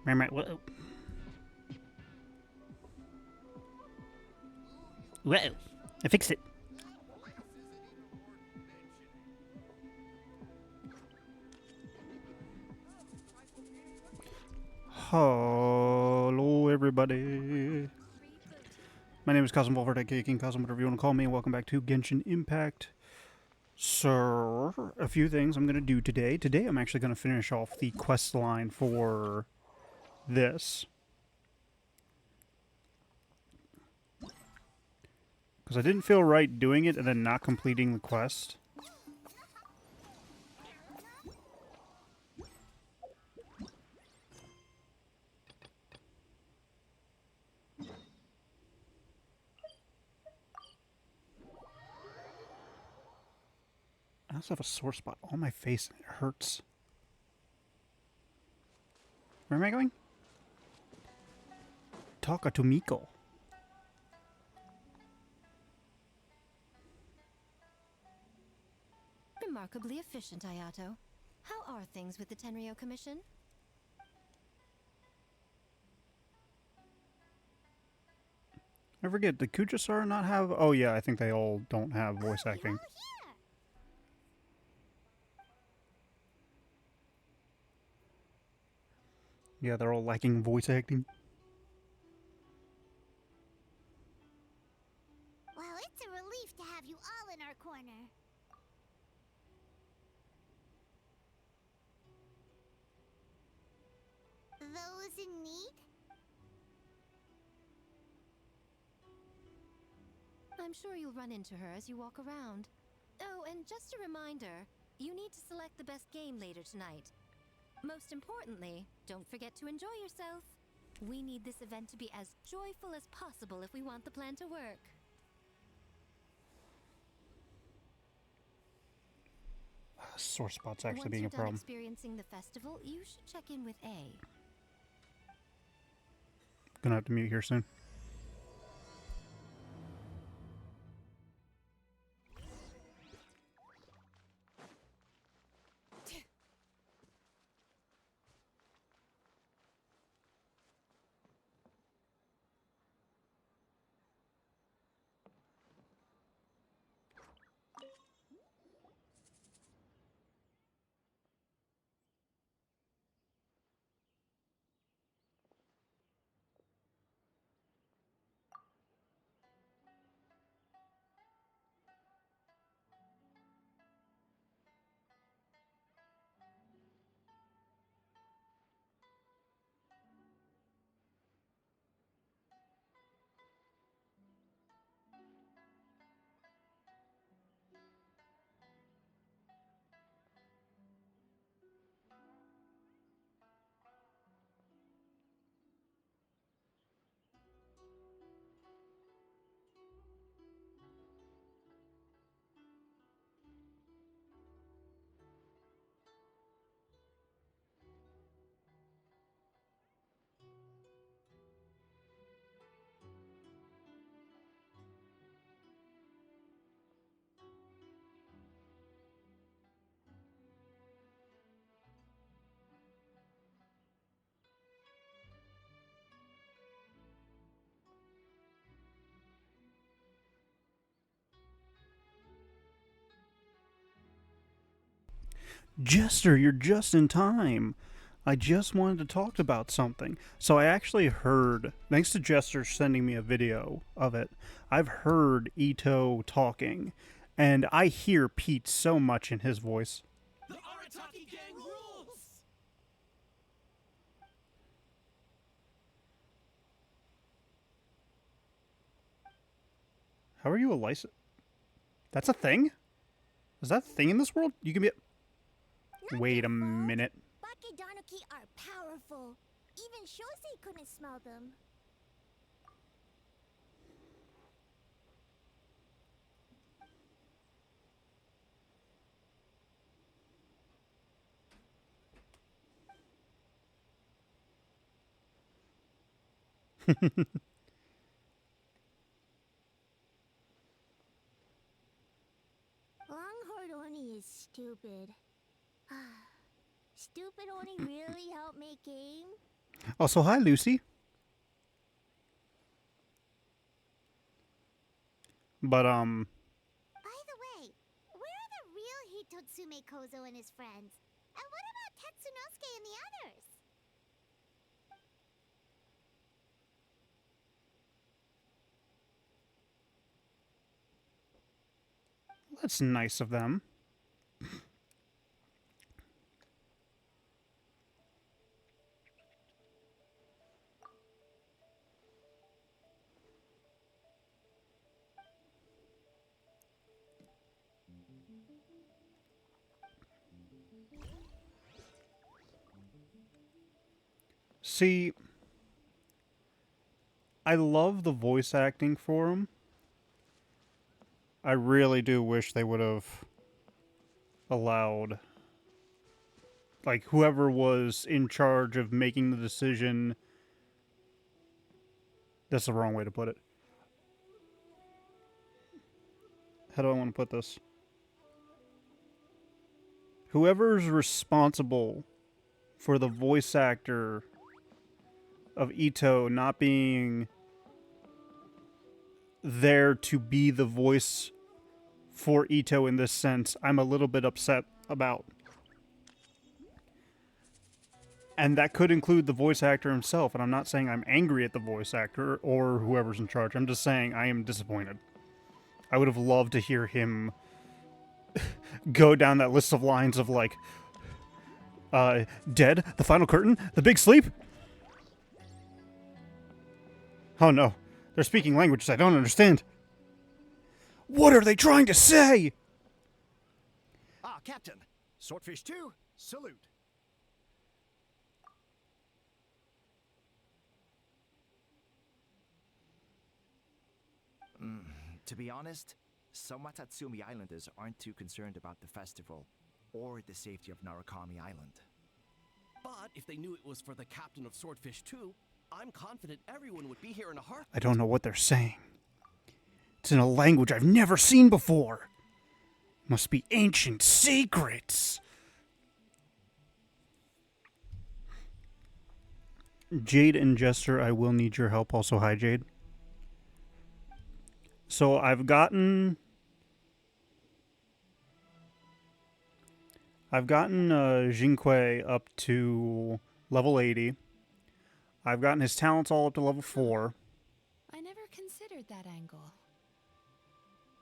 Whoa. Whoa. I fixed it. Hello, everybody. My name is Kazm Vulfhart, aka King Kazm, whatever you want to call me, and welcome back to Genshin Impact. So, a few things I'm going to do today. Today, I'm actually going to finish off the quest line for this. Because I didn't feel right doing it and then not completing the quest. I also have a sore spot on my face and it hurts. Where am I going? Takatomiko. Remarkably efficient, Ayato. How are things with the Tenryo Commission? I forget, did Kujasara not have... Oh yeah, I think they all don't have voice acting. Yeah, they're all lacking voice acting. Well, it's a relief to have you all in our corner. Those in need? I'm sure you'll run into her as you walk around. Oh, and just a reminder, you need to select the best game later tonight. Most importantly, don't forget to enjoy yourself. We need this event to be as joyful as possible if we want the plan to work. Sore spots actually Once being you're a done problem. experiencing the festival, you should check in with A. Gonna have to mute here soon. Jester, you're just in time. I just wanted to talk about something. So I actually heard, thanks to Jester sending me a video of it, I've heard Ito talking, and I hear Pete so much in his voice. The Arataki gang rules! How are you a license? That's a thing? Is that a thing in this world? You can be... Wait a minute. Bakedonuki are powerful. Even Shosei couldn't smell them. Longhorn Oni is stupid. Stupid Oni really helped make game? Also, hi, Lucy. But, By the way, where are the real Hitotsume Kozo and his friends? And what about Tetsunosuke and the others? that's nice of them. See, I love the voice acting for him. I really do wish they would have allowed, like, whoever was in charge of making the decision. That's the wrong way to put it. How do I want to put this? Whoever's responsible for the voice actor of Ito not being there to be the voice for Ito in this sense, I'm a little bit upset about. And that could include the voice actor himself, and I'm not saying I'm angry at the voice actor or whoever's in charge. I'm just saying I am disappointed. I would have loved to hear him go down that list of lines of, like, dead, the final curtain, the big sleep. Oh no, they're speaking languages I don't understand. What are they trying to say? Ah, Captain. Swordfish 2, salute. To be honest, some Watatsumi Islanders aren't too concerned about the festival or the safety of Narukami Island. But if they knew it was for the captain of Swordfish 2, I'm confident everyone would be here in a heartbeat. I don't know what they're saying. It's in a language I've never seen before. Must be ancient secrets. Jade and Jester, I will need your help. Also, hi, Jade. So I've gotten Jinquei up to level 80. I've gotten his talents all up to level 4. I never considered that angle.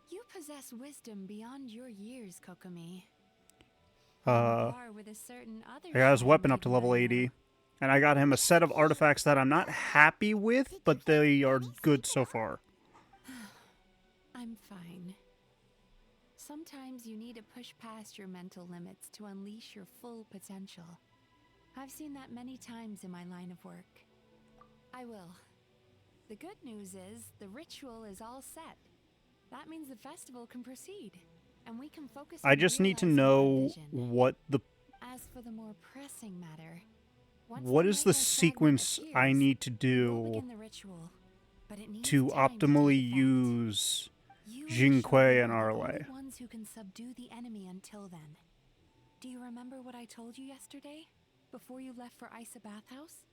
You possess wisdom beyond your years, Kokomi. On par with a certain other I got his shrine weapon up to maiden level I know. 80. And I got him a set of artifacts that I'm not happy with, but they are good so far. I'm fine. Sometimes you need to push past your mental limits to unleash your full potential. I've seen that many times in my line of work. I will. The good news is the ritual is all set. That means the festival can proceed, and we can focus on I just need to realizing our know vision. what As for the more pressing matter, once what is the Nightmare Fragment sequence I appears, need to we'll do begin the ritual, but it needs to time take optimally effect. use You Jinquei Shogun and are the Arle. only ones who can subdue the enemy until then. Do you remember what I told you yesterday, before you left for Isa Bathhouse?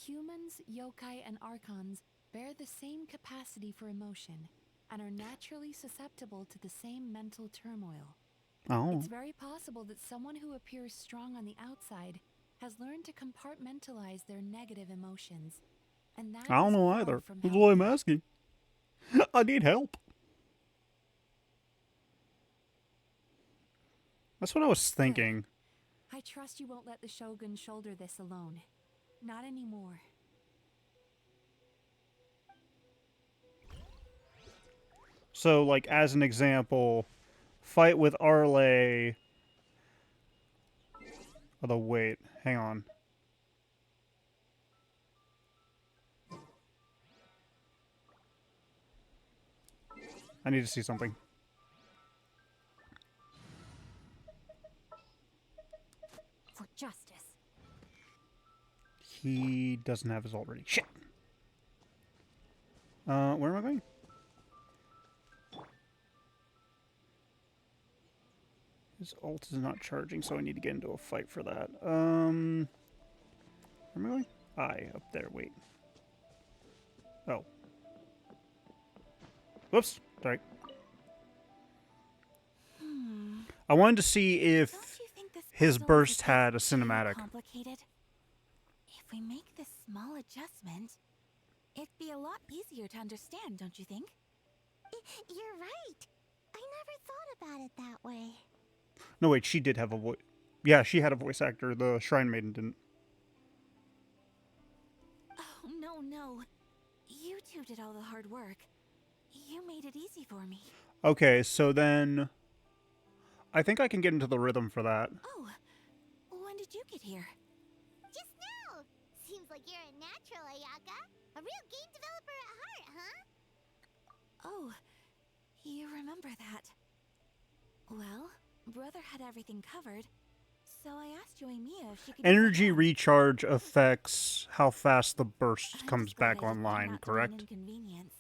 Humans, yokai, and archons bear the same capacity for emotion, and are naturally susceptible to the same mental turmoil. Oh, It's very possible that someone who appears strong on the outside has learned to compartmentalize their negative emotions, and that I don't is know far either. from That's why I'm healthy. asking. I need help. That's what I was thinking. I trust you won't let the Shogun shoulder this alone. Not anymore. So, like, as an example, fight with Arle. Although, wait, hang on. I need to see something. For justice. He doesn't have his ult ready. Shit! Where am I going? His ult is not charging, so I need to get into a fight for that. Where am I going? Ei, up there, wait. Oh. Whoops, sorry. I wanted to see if Don't you think this his puzzle is burst bit had a too cinematic. complicated? If we make this small adjustment, it'd be a lot easier to understand, don't you think? You're right. I never thought about it that way. No, wait, she did have a voice. Yeah, she had a voice actor. The Shrine Maiden didn't. Oh, no. You two did all the hard work. You made it easy for me. Okay, so then I think I can get into the rhythm for that. Oh, when did you get here? Just now. Seems like you're a natural, Ayaka. A real game developer at heart, huh? Oh, you remember that. Well, Brother had everything covered, so I asked Yoimiya if she could use a Energy hand. recharge affects how fast the burst I'm comes just glad back I didn't turn online, out to be an correct? inconvenience.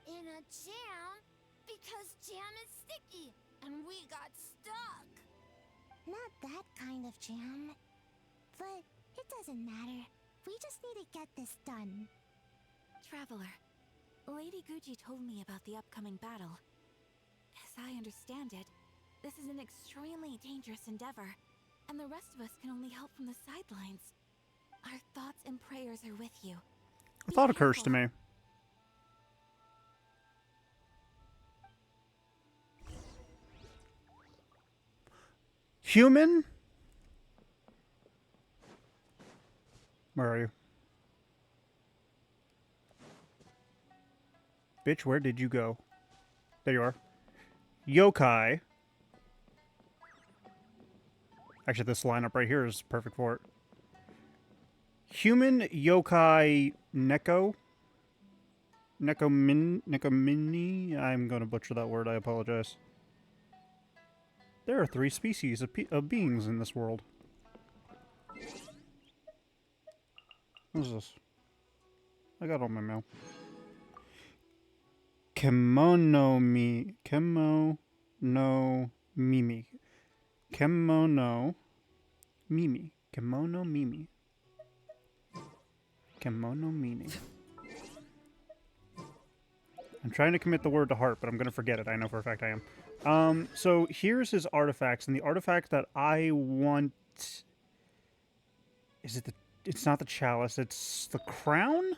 In a jam? Because jam is sticky, and we got stuck. Not that kind of jam. But it doesn't matter. We just need to get this done. Traveler, Lady Guji told me about the upcoming battle. As I understand it, this is an extremely dangerous endeavor, and the rest of us can only help from the sidelines. Our thoughts and prayers are with you. A Be thought occurs to careful. me. Human? Where are you? Bitch, where did you go? There you are. Yokai. Actually, this lineup right here is perfect for it. Human, yokai, neko. Nekomini? I'm going to butcher that word, I apologize. There are 3 species of beings in this world. What is this? I got all my mail. Kemono Mimi. Kimono Mimi. Kimono Mimi. I'm trying to commit the word to heart, but I'm going to forget it. I know for a fact I am. So here's his artifacts, and the artifact that I want... Is it the... It's not the chalice, it's the crown?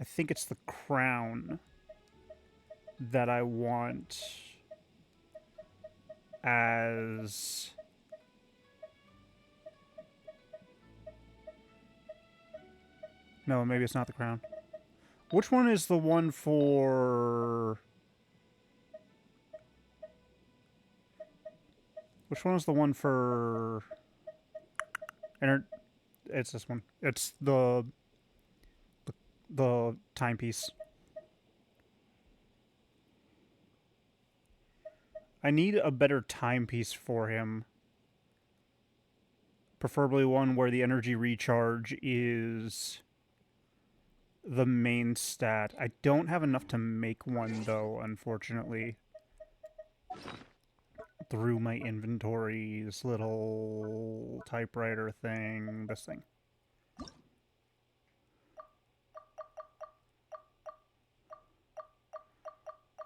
I think it's the crown that I want as... No, maybe it's not the crown. Which one is the one for... Which one is the one for... It's this one. It's the timepiece. I need a better timepiece for him. Preferably one where the energy recharge is the main stat. I don't have enough to make one, though, unfortunately. Through my inventory, this little typewriter thing, this thing.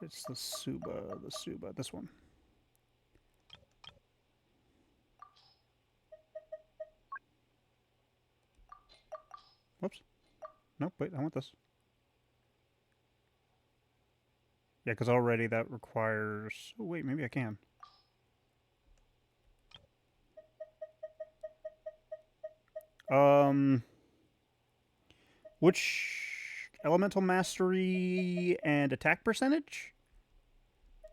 It's the Suba, this one. Whoops. Nope, wait, I want this. Yeah, because already that requires... Oh, wait, maybe I can. Which elemental mastery and attack percentage?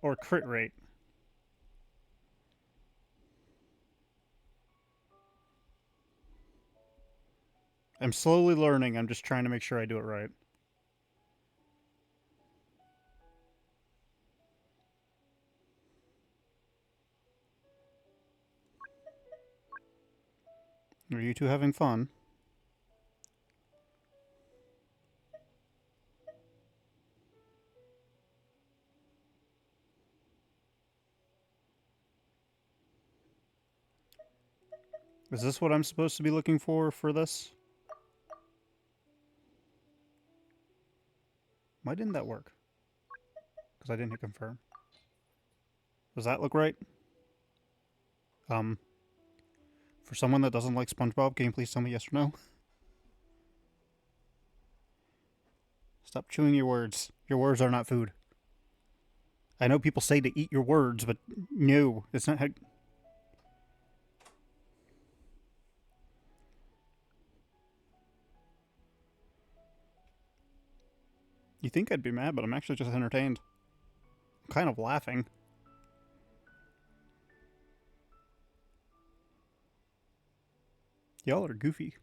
Or crit rate? I'm slowly learning. I'm just trying to make sure I do it right. Are you two having fun? Is this what I'm supposed to be looking for this? Why didn't that work? Because I didn't hit confirm. Does that look right? For someone that doesn't like SpongeBob, can you please tell me yes or no? Stop chewing your words. Your words are not food. I know people say to eat your words, but no, it's not how... You think I'd be mad, but I'm actually just entertained. I'm kind of laughing. Y'all are goofy.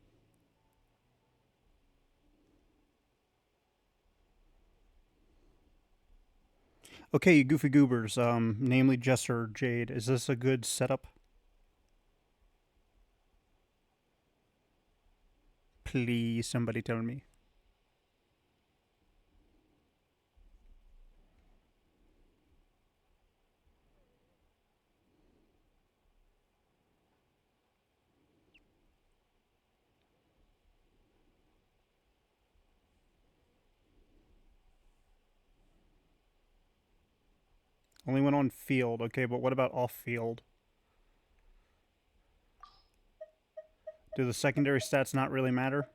Okay, you goofy goobers, namely Jester Jade, is this a good setup? Please, somebody tell me. Only went on field. Okay, but what about off field? Do the secondary stats not really matter?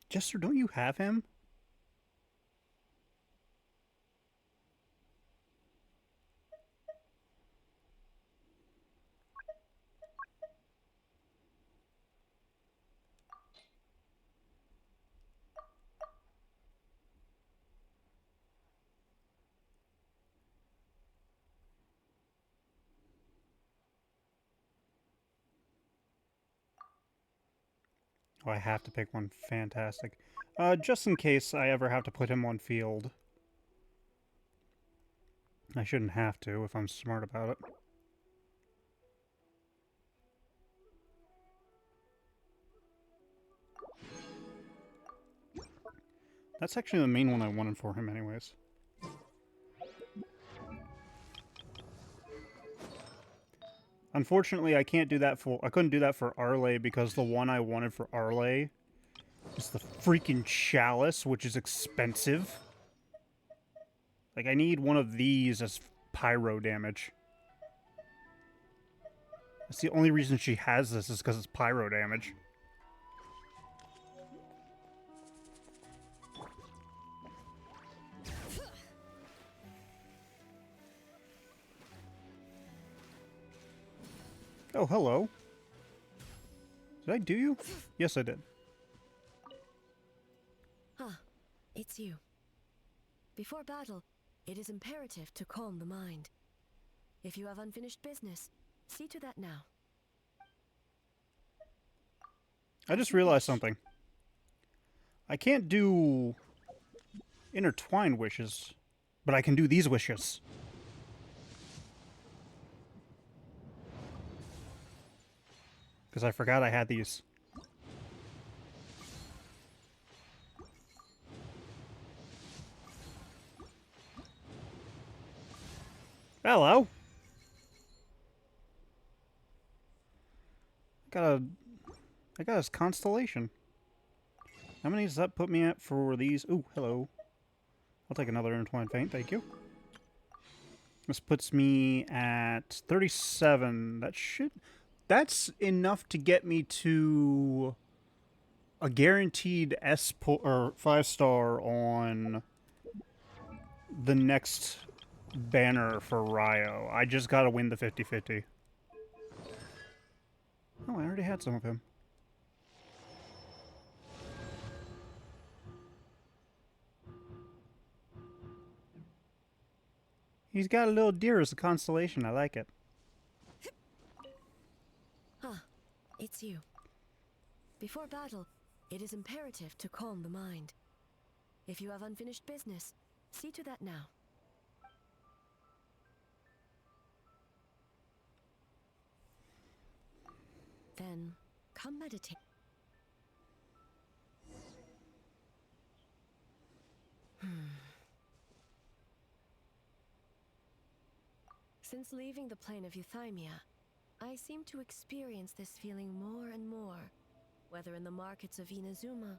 Jester, don't you have him? Oh, I have to pick one. Fantastic. Just in case I ever have to put him on field. I shouldn't have to if I'm smart about it. That's actually the main one I wanted for him anyways. Unfortunately, I can't do that for... I couldn't do that for Arlay because the one I wanted for Arlay is the freaking Chalice, which is expensive. Like, I need one of these as pyro damage. That's the only reason she has this is because it's pyro damage. Oh, hello. Did I do you? Yes, I did. It's you. Before battle, it is imperative to calm the mind. If you have unfinished business, see to that now. I just realized something. I can't do intertwine wishes, but I can do these wishes. Because I forgot I had these. Hello. I got a constellation. How many does that put me at for these? Ooh, hello. I'll take another intertwined feint, thank you. This puts me at 37. That's enough to get me to a guaranteed or 5-star on the next banner for Ryo. I just gotta win the 50-50. Oh, I already had some of him. He's got a little deer as a constellation. I like it. It's you. Before battle, it is imperative to calm the mind. If you have unfinished business, see to that now. Then, come meditate. Since leaving the plane of Euthymia, I seem to experience this feeling more and more, whether in the markets of Inazuma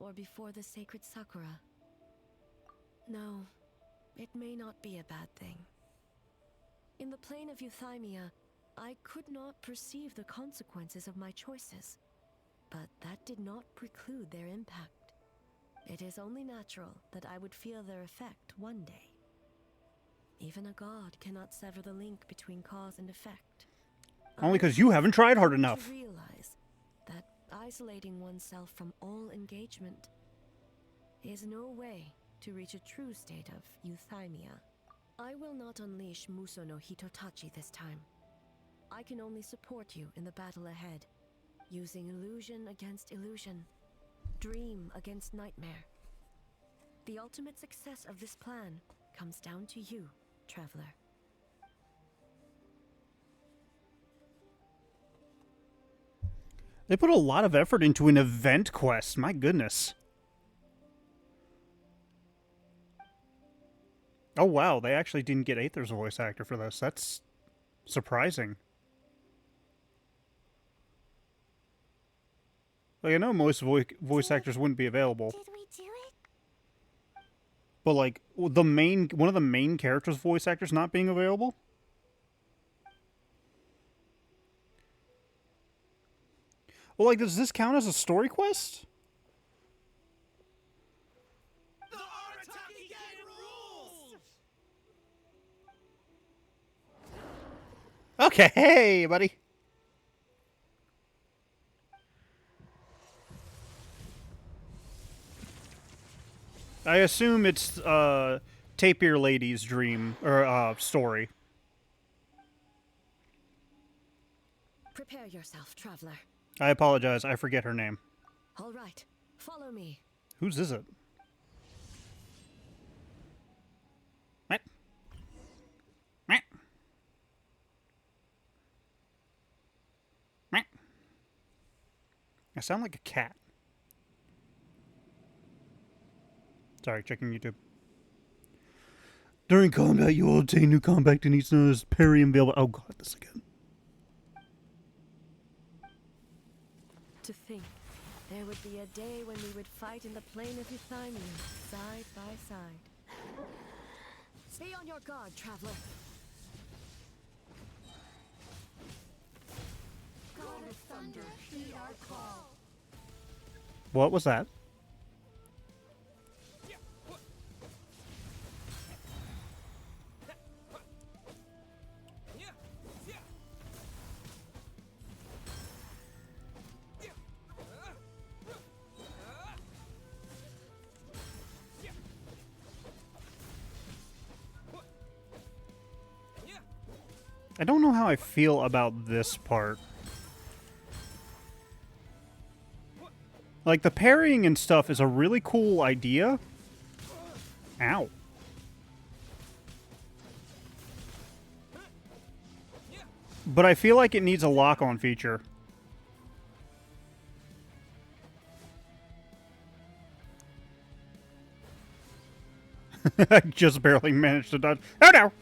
or before the sacred Sakura. No, it may not be a bad thing. In the plane of Euthymia, I could not perceive the consequences of my choices, but that did not preclude their impact. It is only natural that I would feel their effect one day. Even a god cannot sever the link between cause and effect. Only because you haven't tried hard enough. To realize that isolating oneself from all engagement is no way to reach a true state of euthymia. I will not unleash Muso no Hitotachi this time. I can only support you in the battle ahead, using illusion against illusion, dream against nightmare. The ultimate success of this plan comes down to you, traveler. They put a lot of effort into an event quest. My goodness. Oh, wow. They actually didn't get Aether's voice actor for this. That's surprising. Like, I know most voice actors wouldn't be available. Did we do it? But, like, one of the main characters' voice actors not being available? Well, like, does this count as a story quest? The Arataki gang rules! Okay, hey, buddy. I assume it's Tapir Lady's dream or story. Prepare yourself, traveler. I apologize. I forget her name. All right, follow me. Whose is it? What? What? What? I sound like a cat. Sorry, checking YouTube. During combat, you will obtain new combat techniques known as parry and available. Oh god, this again. To think, there would be a day when we would fight in the plain of Euthymia, side by side. Stay on your guard, traveler. God of Thunder, heed our call. What was that? I don't know how I feel about this part. Like, the parrying and stuff is a really cool idea. Ow. But I feel like it needs a lock-on feature. I just barely managed to dodge. Oh no!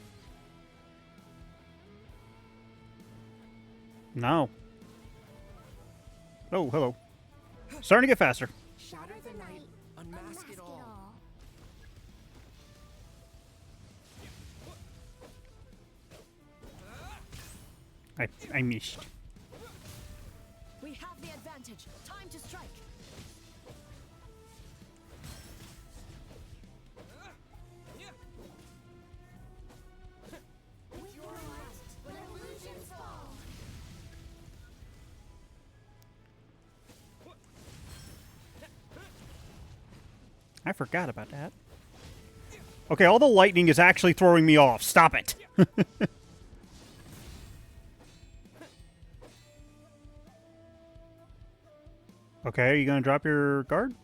No. Oh, hello. Starting to get faster. Shatter the night, Unmask it all. I missed. We have the advantage. Time to strike. With your might, let illusions fall. I forgot about that. Okay, all the lightning is actually throwing me off. Stop it. Okay, are you gonna drop your guard?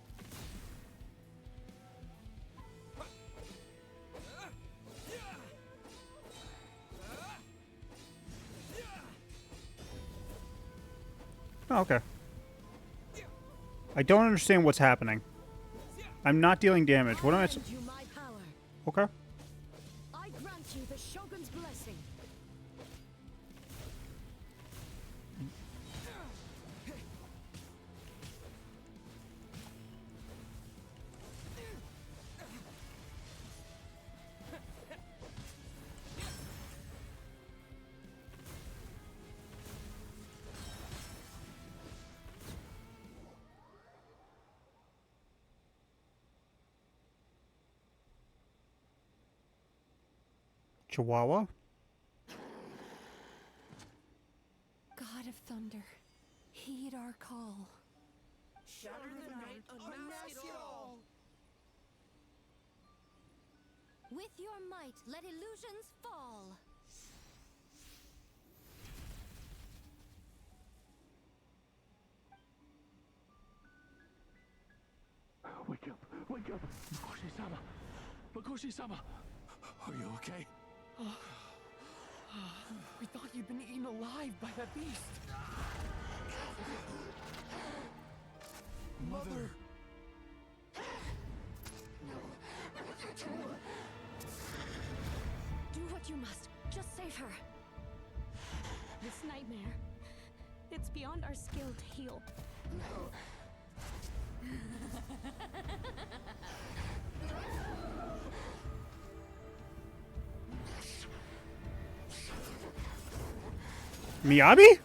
Oh, okay. I don't understand what's happening. I'm not dealing damage. What am I... Grant you my power. Okay. I grant you the Shogun's blessing. Chihuahua? God of Thunder, heed our call. Shatter the night, unmask it all! With your might, let illusions fall. Wake up! Wake up! Makoshi-sama! Makoshi-sama! Are you okay? We thought you'd been eaten alive by that beast! Mother! Do what you must. Just save her. This nightmare, it's beyond our skill to heal. Miyabi?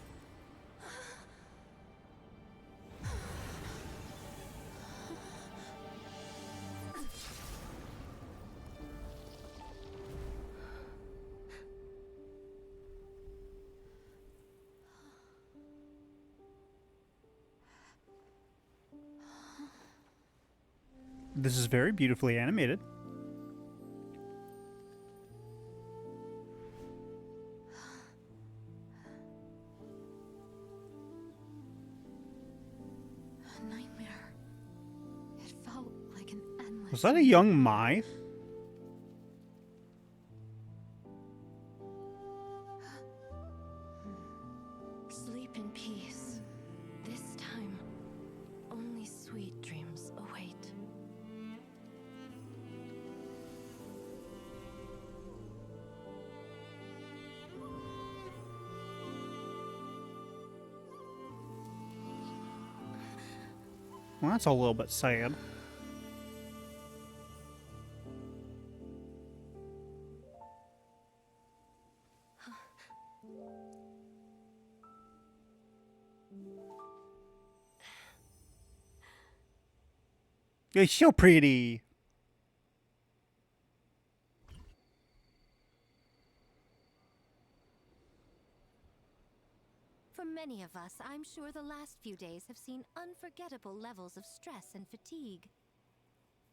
This is very beautifully animated. A nightmare. It felt like an endless. Was that a young Mai? Sleep in peace. This time, only sweet dreams await. Well, that's a little bit sad. You're so pretty. For many of us, I'm sure the last few days have seen unforgettable levels of stress and fatigue.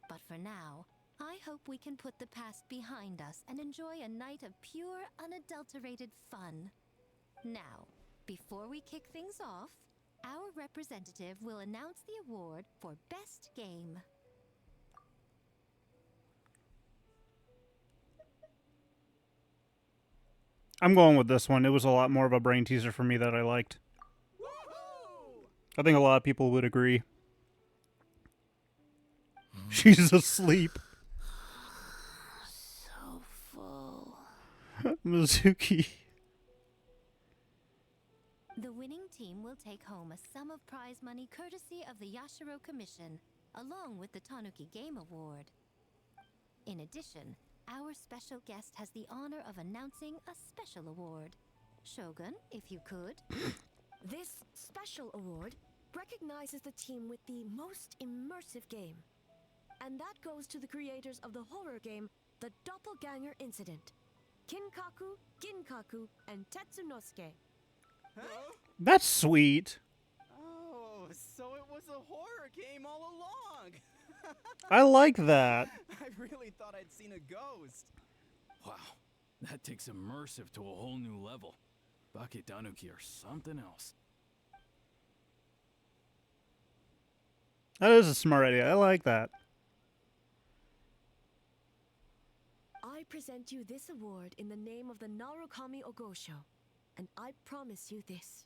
But for now, I hope we can put the past behind us and enjoy a night of pure, unadulterated fun. Now, before we kick things off, our representative will announce the award for Best Game. I'm going with this one. It was a lot more of a brain teaser for me that I liked. I think a lot of people would agree. She's asleep. So full. Mizuki. The winning team will take home a sum of prize money courtesy of the Yashiro Commission, along with the Tanuki Game Award. In addition, our special guest has the honor of announcing a special award. Shogun, if you could. This special award recognizes the team with the most immersive game. And that goes to the creators of the horror game, The Doppelganger Incident. Kinkaku, Ginkaku, and Tetsunosuke. That's sweet. Oh, so it was a horror game all along. I like that. I really thought I'd seen a ghost. Wow, that takes immersive to a whole new level. Baketanuki are something else. That is a smart idea. I like that. I present you this award in the name of the Narukami Ogosho, and I promise you this.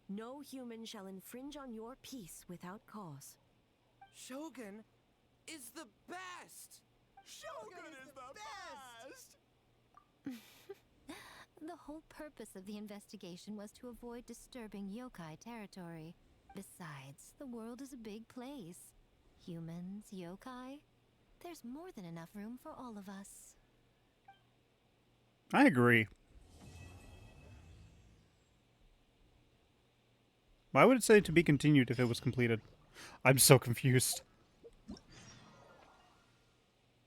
No human shall infringe on your peace without cause. Shogun is the best! Shogun is the best! The whole purpose of the investigation was to avoid disturbing yokai territory. Besides, the world is a big place. Humans, yokai, there's more than enough room for all of us. I agree. Why would it say to be continued if it was completed? I'm so confused.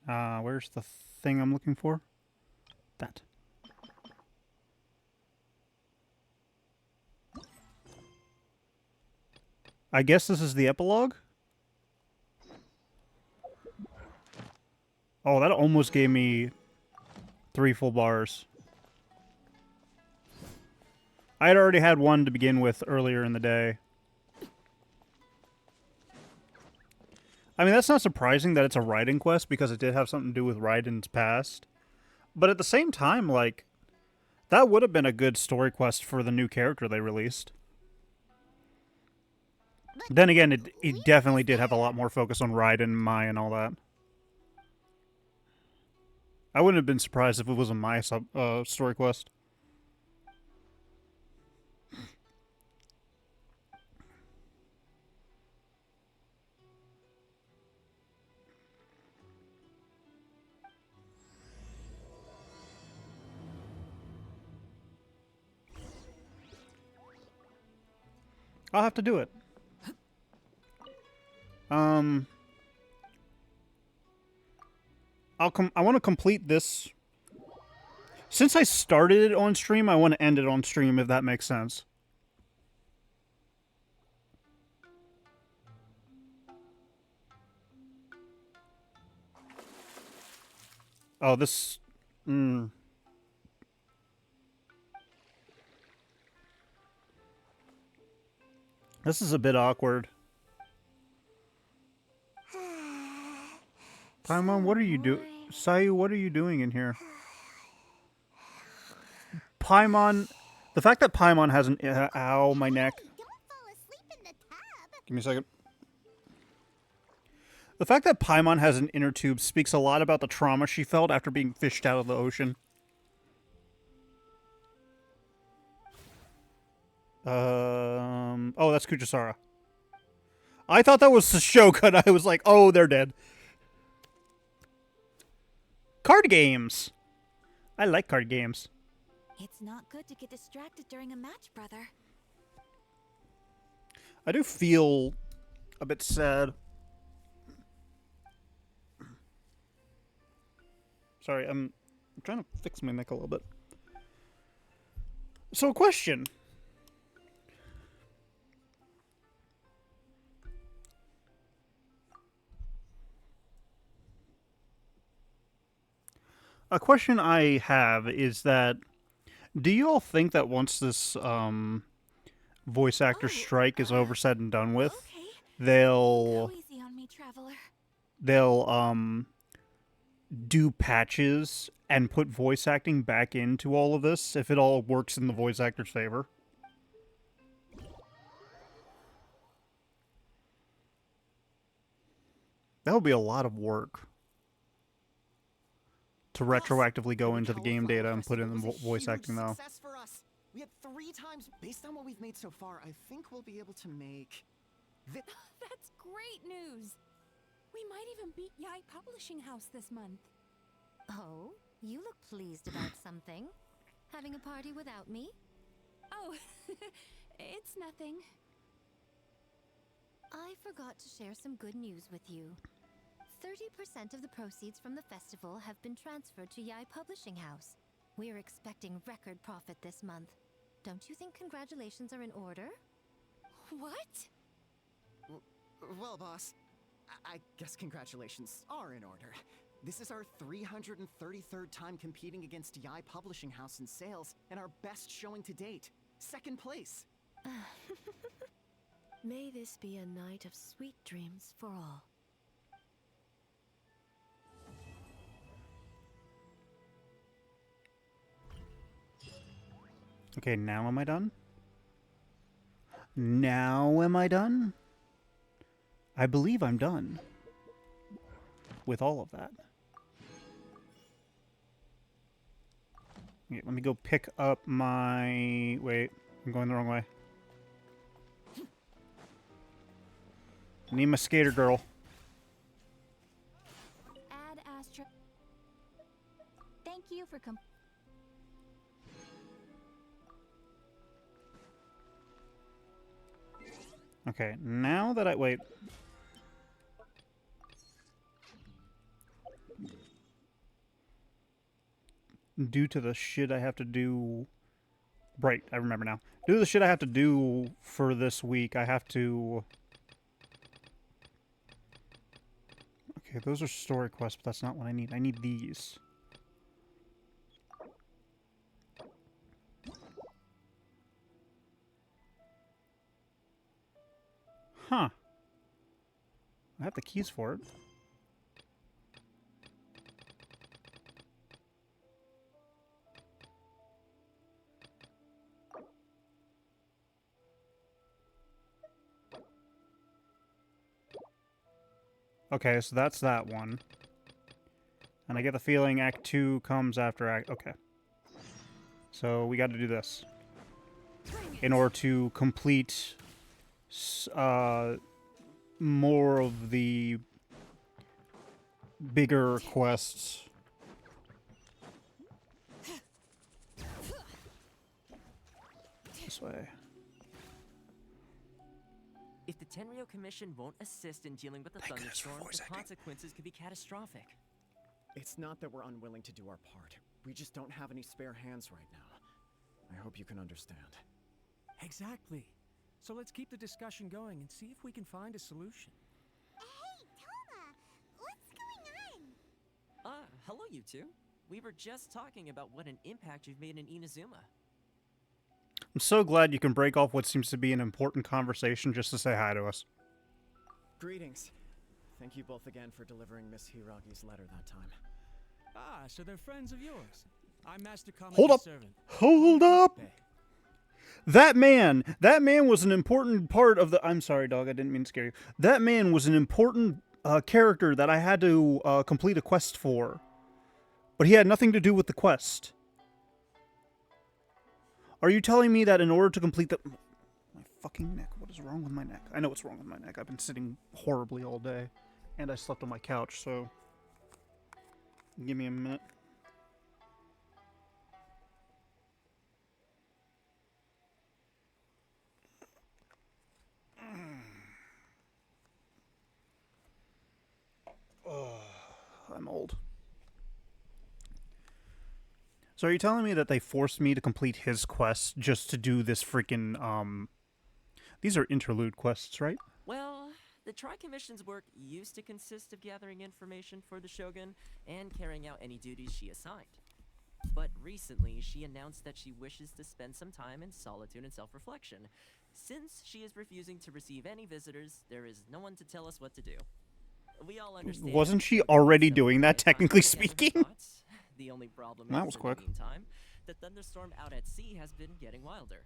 Where's the thing I'm looking for? That. I guess this is the epilogue? Oh, that almost gave me 3 full bars. I had already had one to begin with earlier in the day. I mean, that's not surprising that it's a Raiden quest because it did have something to do with Raiden's past. But at the same time, like, that would have been a good story quest for the new character they released. Then again, it definitely did have a lot more focus on Raiden, Mai, and all that. I wouldn't have been surprised if it was a Mai story quest. I'll have to do it. I want to complete this. Since I started it on stream, I want to end it on stream, if that makes sense. Oh, this... This is a bit awkward. Paimon, what are you doing? Sayu, what are you doing in here? Paimon... The fact that Paimon has an... ow, my neck. Give me a second. The fact that Paimon has an inner tube speaks a lot about the trauma she felt after being fished out of the ocean. Oh, that's Kuchisara. I thought that was Sashoka, and I was like, oh, they're dead. Card games. I like card games. It's not good to get distracted during a match, brother. I do feel a bit sad. Sorry, I'm trying to fix my neck a little bit. So, a question. A question I have is that, do you all think that once this voice actor strike is over, said and done with, they'll do patches and put voice acting back into all of this if it all works in the voice actor's favor? That would be a lot of work to retroactively go into the game data and put in the voice acting, though. For us. We had 3 times. Based on what we've made so far, I think we'll be able to make... That's great news! We might even beat Ei Publishing House this month. Oh, you look pleased about something. Having a party without me? Oh, it's nothing. I forgot to share some good news with you. 30% of the proceeds from the festival have been transferred to Ei Publishing House. We're expecting record profit this month. Don't you think congratulations are in order? What? Well, boss, I guess congratulations are in order. This is our 333rd time competing against Ei Publishing House in sales, and our best showing to date. 2nd place. May this be a night of sweet dreams for all. Okay, now am I done? Now am I done? I believe I'm done with all of that. Okay, let me go pick up my... Wait, I'm going the wrong way. I need my skater girl. Add Astra. Thank you for Okay, now that I... Wait. Due to the shit I have to do Right, I remember now. Do the shit I have to do for this week. I have to... Okay, those are story quests, but that's not what I need. I need these. Huh. I have the keys for it. Okay, so that's that one. And I get the feeling Act 2 comes after Act... Okay. So we got to do this. In order to complete more of the bigger quests. This way. If the Tenryo Commission won't assist in dealing with the thunderstorm, the consequences could be catastrophic. It's not that we're unwilling to do our part. We just don't have any spare hands right now. I hope you can understand. Exactly. So let's keep the discussion going and see if we can find a solution. Hey, Toma! What's going on? Hello you two. We were just talking about what an impact you've made in Inazuma. I'm so glad you can break off what seems to be an important conversation just to say hi to us. Greetings. Thank you both again for delivering Miss Hiragi's letter that time. Ah, so they're friends of yours. I'm Master Hold up! Servant. Hold up! That man was an important part of the... I'm sorry, dog, I didn't mean to scare you. That man was an important character that I had to complete a quest for. But he had nothing to do with the quest. Are you telling me that in order to complete the... My fucking neck. What is wrong with my neck? I know what's wrong with my neck. I've been sitting horribly all day. And I slept on my couch, so... Give me a minute. I'm old. So are you telling me that they forced me to complete his quest just to do this freaking, These are interlude quests, right? Well, the Tri-Commission's work used to consist of gathering information for the Shogun and carrying out any duties she assigned. But recently, she announced that she wishes to spend some time in solitude and self-reflection. Since she is refusing to receive any visitors, there is no one to tell us what to do. We all understand. Wasn't she already doing that, technically speaking? The only problem That is, was in quick. the meantime, the thunderstorm out at sea has been getting wilder.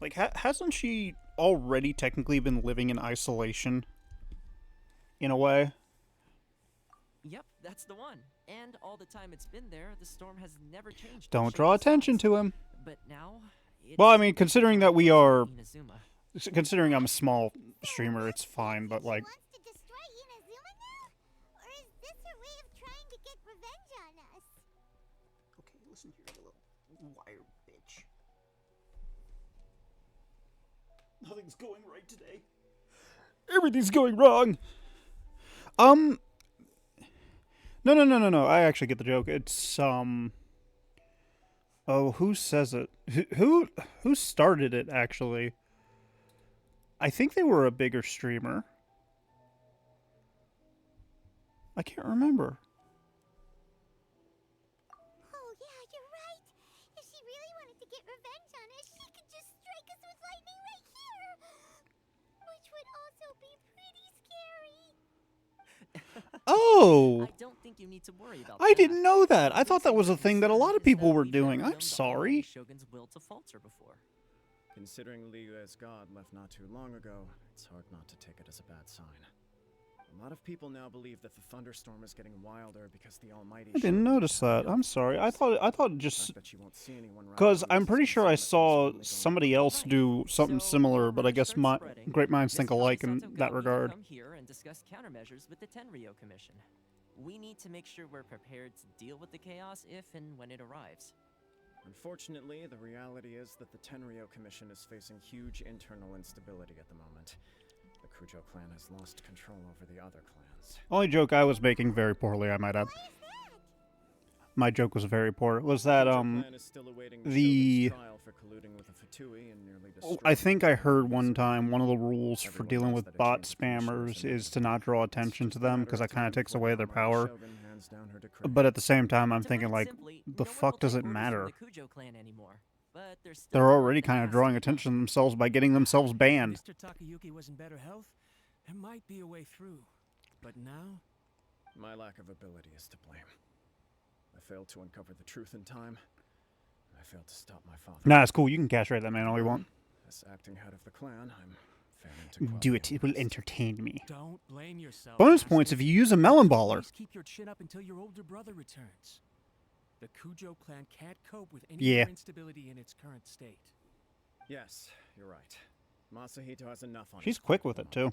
Like, hasn't she already technically been living in isolation? In a way? Yep, that's the one. And all the time it's been there, the storm has never changed. Don't draw attention to him. But now, well, I mean, considering that we are... Inazuma. Considering I'm a small streamer, it's fine, but like... Wants to destroy Inazuma now? Or is this her way of trying to get revenge on us? Okay, listen here, you little wire bitch. Nothing's going right today. Everything's going wrong. No. I actually get the joke. It's, Oh, who says it? Who started it, actually? I think they were a bigger streamer. I can't remember. Oh, yeah, you're right. If she really wanted to get revenge on us, she could just strike us with lightning right here. Which would also be pretty scary. Oh! I don't think you need to worry about I that. didn't know that. I thought that was a thing that a lot of people were doing. I'm sorry. Shogun's will to falter before. Considering Liu as god left not too long ago, it's hard not to take it as a bad sign. A lot of people now believe that the thunderstorm is getting wilder because the Almighty... I didn't notice that. I'm sorry. I thought just... Because I'm pretty sure I saw somebody else do something similar, but I guess my great minds think alike in that regard. Come here and discuss countermeasures with the Tenryo Commission. We need to make sure we're prepared to deal with the chaos if and when it arrives. Unfortunately, the reality is that the Tenryo Commission is facing huge internal instability at the moment. The Kujo clan has lost control over the other clans. Only joke I was making very poorly, I might add. My joke was very poor. Was that the I think I heard one time one of the rules for dealing with bot spammers is to not draw attention to them because that kind of takes away their power. But at the same time, I'm thinking like, the fuck does it matter? They're already kind of drawing attention to themselves by getting themselves banned. Mr. Takayuki was in better health, there might be a way through. But now, my lack of ability is to blame. I failed to uncover the truth in time. I failed to stop my father. Nah, it's cool. You can castrate that man all you want. As acting head of the clan, I'm failing to do it. It will entertain me. Don't blame yourself. Bonus points if you use a melon baller. Please keep your chin up until your older brother returns. The Kujo clan can't cope with any more instability in its current state. Yes, you're right. Masahito has enough on She's quick with it too.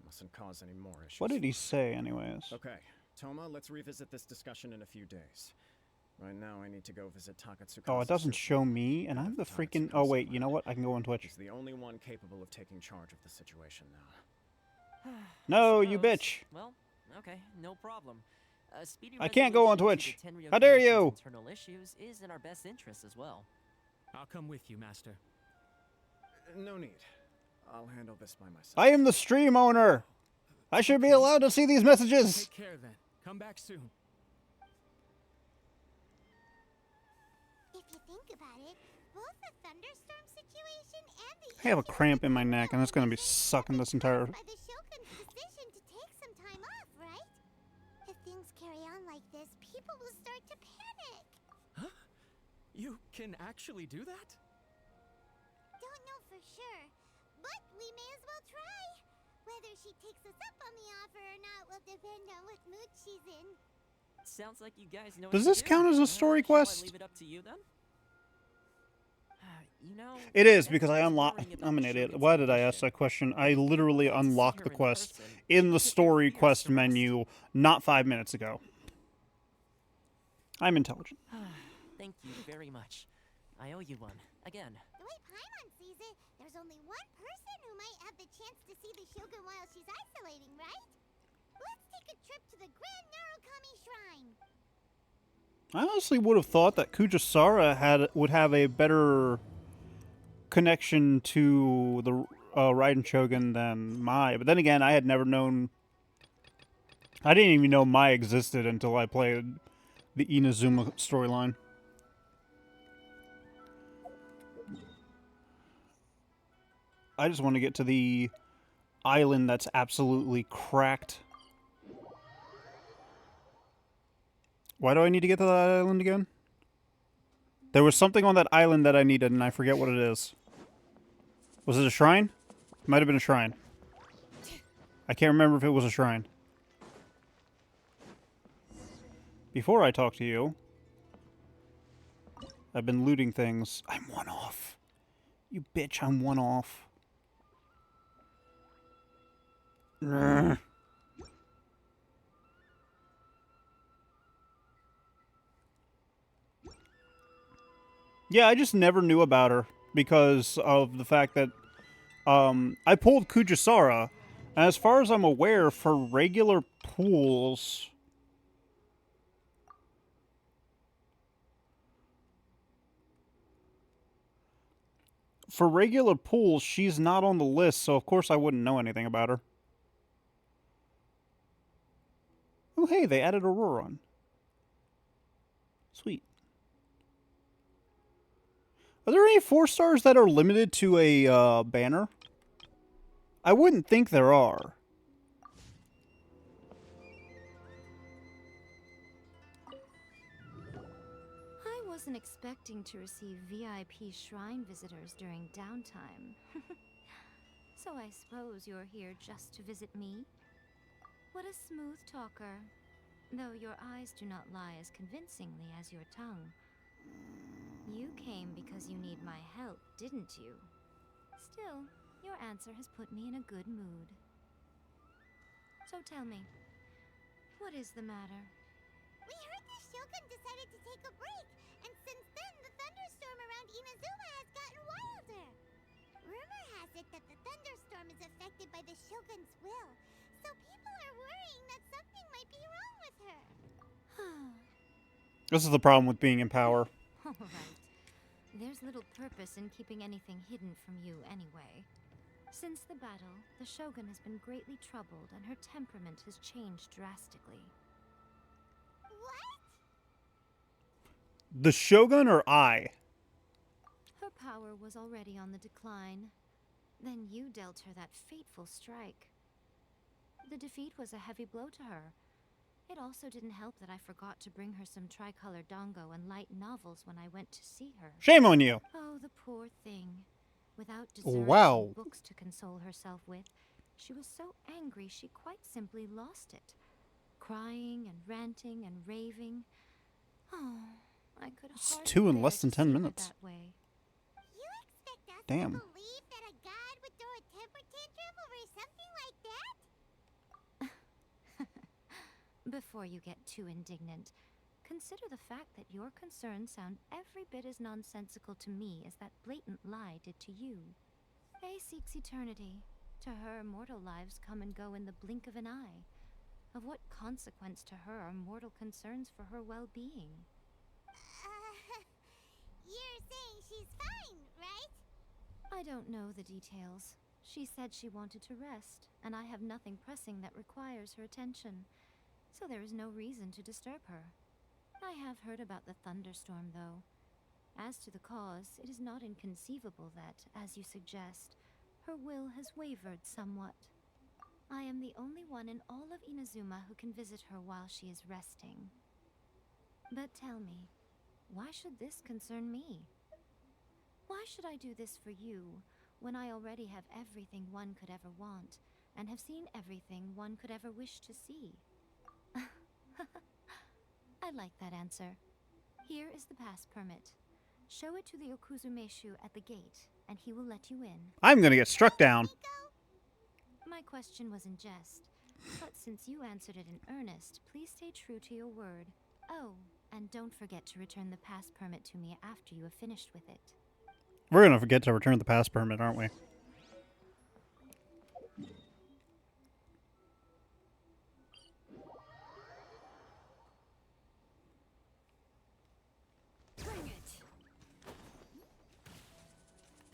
Mustn't cause any more issues. What did he say, anyways? Okay, Toma, let's revisit this discussion in a few days. Right now, I need to go visit Takatsuka. Oh, it doesn't show me, and I'm the freaking. Oh wait, you know what? I can go on Twitch. He's the only one capable of taking charge of the situation now. No, you bitch. Well, okay, no problem. Speedy I can't go on resolution Twitch. to the Tenryo How dare you? Commission's internal issues is in our best interest as well. I'll come with you, Master. No need. I'll handle this by myself. I am the stream owner. I should be allowed to see these messages. Take care then. Come back soon. If you think about it, both the thunderstorm situation and the I have a cramp in my neck, and it's gonna be sucking this entire. by the Shogun's decision to take some time off, right? If things carry on like this, people will start to panic. Huh? You can actually do that? Don't know for sure, but we may as well try. Whether she takes us up on the offer or not will depend on what mood she's in. Sounds like you guys know. Does what this to do. count as a story Shall I quest? leave it up to you then? You know, It is because I unlock. I'm an idiot. Why did I ask that question? I literally unlocked the quest in the story quest menu not 5 minutes ago. I'm intelligent. Thank you very much. I owe you one again. The way Paimon sees it, there's only one person who might have the chance to see the Shogun while she's isolating, right? Let's take a trip to the Grand Narukami Shrine. I honestly would have thought that Kujasara would have a better connection to the Raiden Shogun than Mai. But then again, I had never known. I didn't even know Mai existed until I played the Inazuma storyline. I just want to get to the island that's absolutely cracked. Why do I need to get to that island again? There was something on that island that I needed, and I forget what it is. Was it a shrine? Might have been a shrine. I can't remember if it was a shrine. Before I talk to you, I've been looting things. I'm one off. You bitch, I'm one off. Nah. Yeah, I just never knew about her because of the fact that I pulled Kujasara, and as far as I'm aware, for regular pools, she's not on the list, so of course I wouldn't know anything about her. Oh, hey, they added Auroron. Sweet. Are there any 4-stars that are limited to a banner? I wouldn't think there are. I wasn't expecting to receive VIP shrine visitors during downtime. So I suppose you're here just to visit me? What a smooth talker. Though your eyes do not lie as convincingly as your tongue. You came because you need my help, didn't you? Still, your answer has put me in a good mood. So tell me, what is the matter? We heard the Shogun decided to take a break, and since then the thunderstorm around Inazuma has gotten wilder. Rumor has it that the thunderstorm is affected by the Shogun's will, so people are worrying that something might be wrong with her. This is the problem with being in power. All right. There's little purpose in keeping anything hidden from you anyway. Since the battle, the Shogun has been greatly troubled and her temperament has changed drastically. What? The Shogun or I? Her power was already on the decline. Then you dealt her that fateful strike. The defeat was a heavy blow to her. It also didn't help that I forgot to bring her some tricolor dango and light novels when I went to see her. Shame on you. Oh, the poor thing. Without desserts Wow. and books to console herself with, she was so angry she quite simply lost it. Crying and ranting and raving. Oh, I could It's hardly 2 in bear less than to 10 see her minutes. that way. You expect us Damn. to believe that a god would throw a temper tantrum over something like that? Before you get too indignant, consider the fact that your concerns sound every bit as nonsensical to me as that blatant lie did to you. Ei seeks eternity. To her, mortal lives come and go in the blink of an eye. Of what consequence to her are mortal concerns for her well-being? You're saying she's fine, right? I don't know the details. She said she wanted to rest, and I have nothing pressing that requires her attention. So there is no reason to disturb her. I have heard about the thunderstorm, though. As to the cause, it is not inconceivable that, as you suggest, her will has wavered somewhat. I am the only one in all of Inazuma who can visit her while she is resting. But tell me, why should this concern me? Why should I do this for you, when I already have everything one could ever want, and have seen everything one could ever wish to see? I like that answer. Here is the pass permit. Show it to the Okuzumeshu at the gate, and he will let you in. I'm gonna get struck down. My question was in jest, but since you answered it in earnest, please stay true to your word. Oh, and don't forget to return the pass permit to me after you have finished with it. We're gonna forget to return the pass permit, aren't we?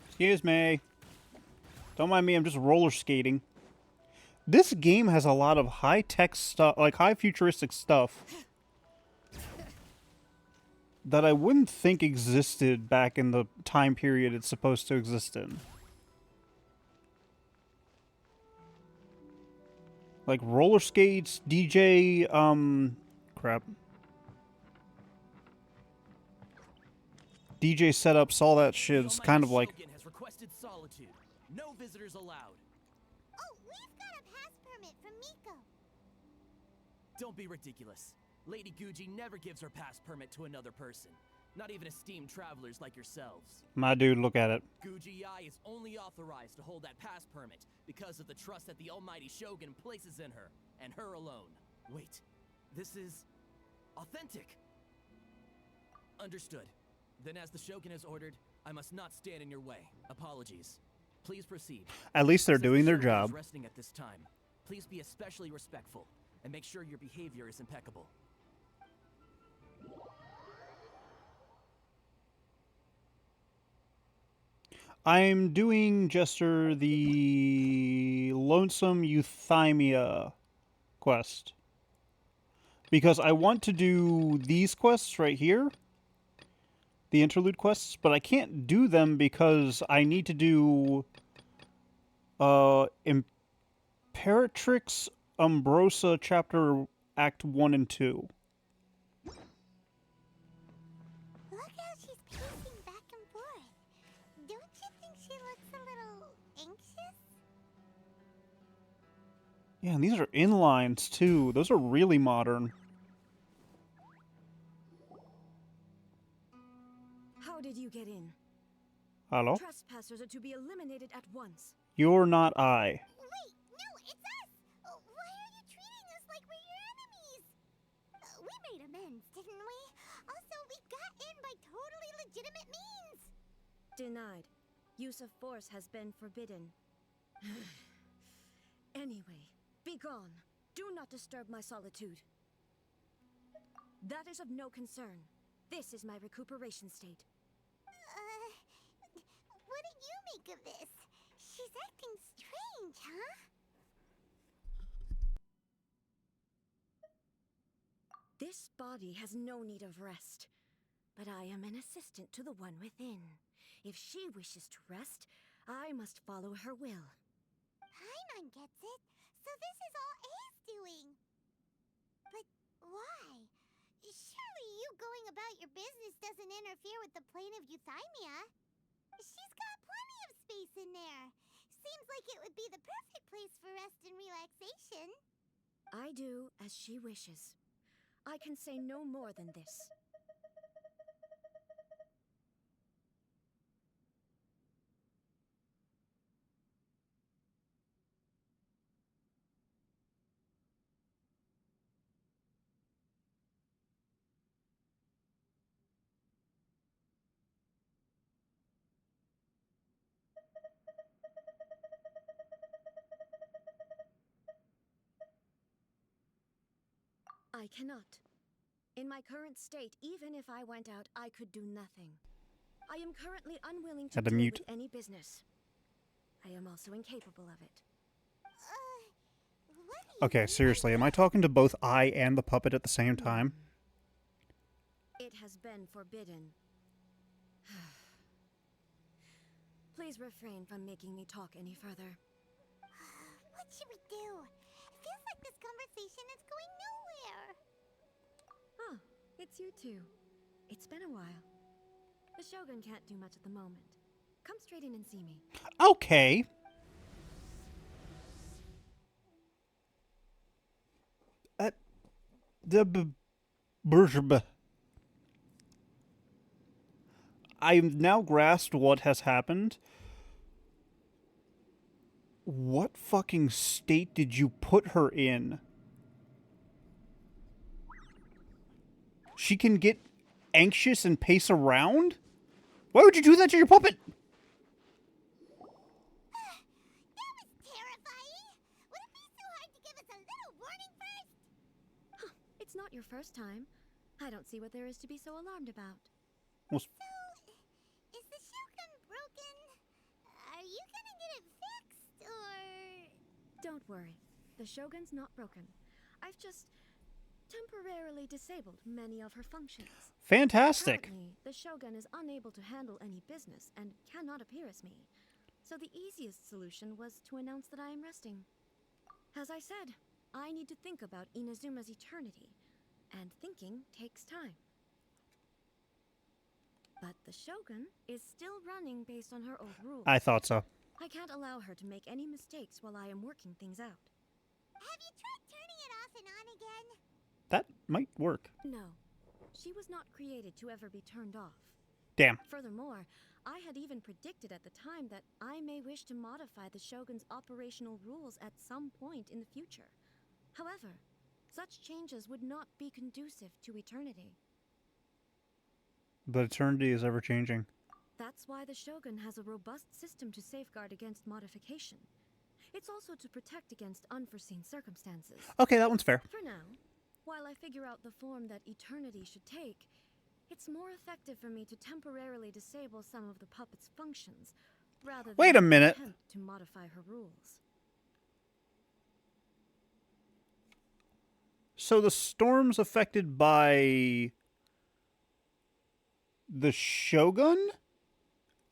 Excuse me. Don't mind me, I'm just roller skating. This game has a lot of high-tech stuff, like high-futuristic stuff that I wouldn't think existed back in the time period it's supposed to exist in. Like roller skates, DJ, crap. DJ setups, all that shit is kind of like... Shogun has requested solitude. No visitors allowed. Oh, we've got a pass permit from Miko. Don't be ridiculous. Lady Guji never gives her pass permit to another person. Not even esteemed travelers like yourselves. My dude, look at it. Guji Ei is only authorized to hold that pass permit because of the trust that the almighty Shogun places in her, and her alone. Wait, this is... authentic. Understood. Then as the Shogun has ordered, I must not stand in your way. Apologies. Please proceed. At least they're Since the doing their Shogun is job. resting at this time, please be especially respectful, and make sure your behavior is impeccable. I'm doing Jester the Lonesome Euthymia quest. Because I want to do these quests right here. The interlude quests, but I can't do them because I need to do Imperatrix Umbrosa chapter Act 1 and 2. Look how she's pacing back and forth. Don't you think she looks a little anxious? Yeah, and these are inlines too. Those are really modern. How did you get in? Hello? Trespassers are to be eliminated at once. You're not I. Wait, no, it's us! Why are you treating us like we're your enemies? We made amends, didn't we? Also, we got in by totally legitimate means. Denied. Use of force has been forbidden. Anyway, be gone. Do not disturb my solitude. That is of no concern. This is my recuperation state. What do you make of this? She's acting strange, huh? This body has no need of rest, but I am an assistant to the one within. If she wishes to rest, I must follow her will. Paimon gets it, so this is all Ei's doing. But why? Surely you going about your business doesn't interfere with the plane of Euthymia. She's got plenty of space in there. Seems like it would be the perfect place for rest and relaxation. I do as she wishes. I can say no more than this. I cannot. In my current state, even if I went out, I could do nothing. I am currently unwilling to Had to deal mute. with any business. I am also incapable of it. Okay, seriously, am I talking to both I and the puppet at the same time? It has been forbidden. Please refrain from making me talk any further. What should we do? Feels like this conversation is going nowhere. Oh, it's you two. It's been a while. The Shogun can't do much at the moment. Come straight in and see me. Okay. I've now grasped what has happened. What fucking state did you put her in? She can get anxious and pace around? Why would you do that to your puppet? That was terrifying! Would it be so hard to give us a little warning first? Huh, it's not your first time. I don't see what there is to be so alarmed about. Well, So, is the Shogun broken? Are you gonna get it fixed, or...? Don't worry. The Shogun's not broken. I've just temporarily disabled many of her functions. fantastic. Currently, the Shogun is unable to handle any business and cannot appear as me. So the easiest solution was to announce that I am resting. As I said, I need to think about Inazuma's eternity, and thinking takes time. But the Shogun is still running based on her old rules. I thought so. I can't allow her to make any mistakes while I am working things out. Have you tried turning it off and on again? That might work. No, she was not created to ever be turned off. Damn. Furthermore, I had even predicted at the time that I may wish to modify the Shogun's operational rules at some point in the future. However, such changes would not be conducive to eternity. But eternity is ever changing. That's why the Shogun has a robust system to safeguard against modification. It's also to protect against unforeseen circumstances. Okay, that one's fair. For now, while I figure out the form that eternity should take, it's more effective for me to temporarily disable some of the puppet's functions, rather than Wait a minute. attempt to modify her rules. So the storm's affected by the Shogun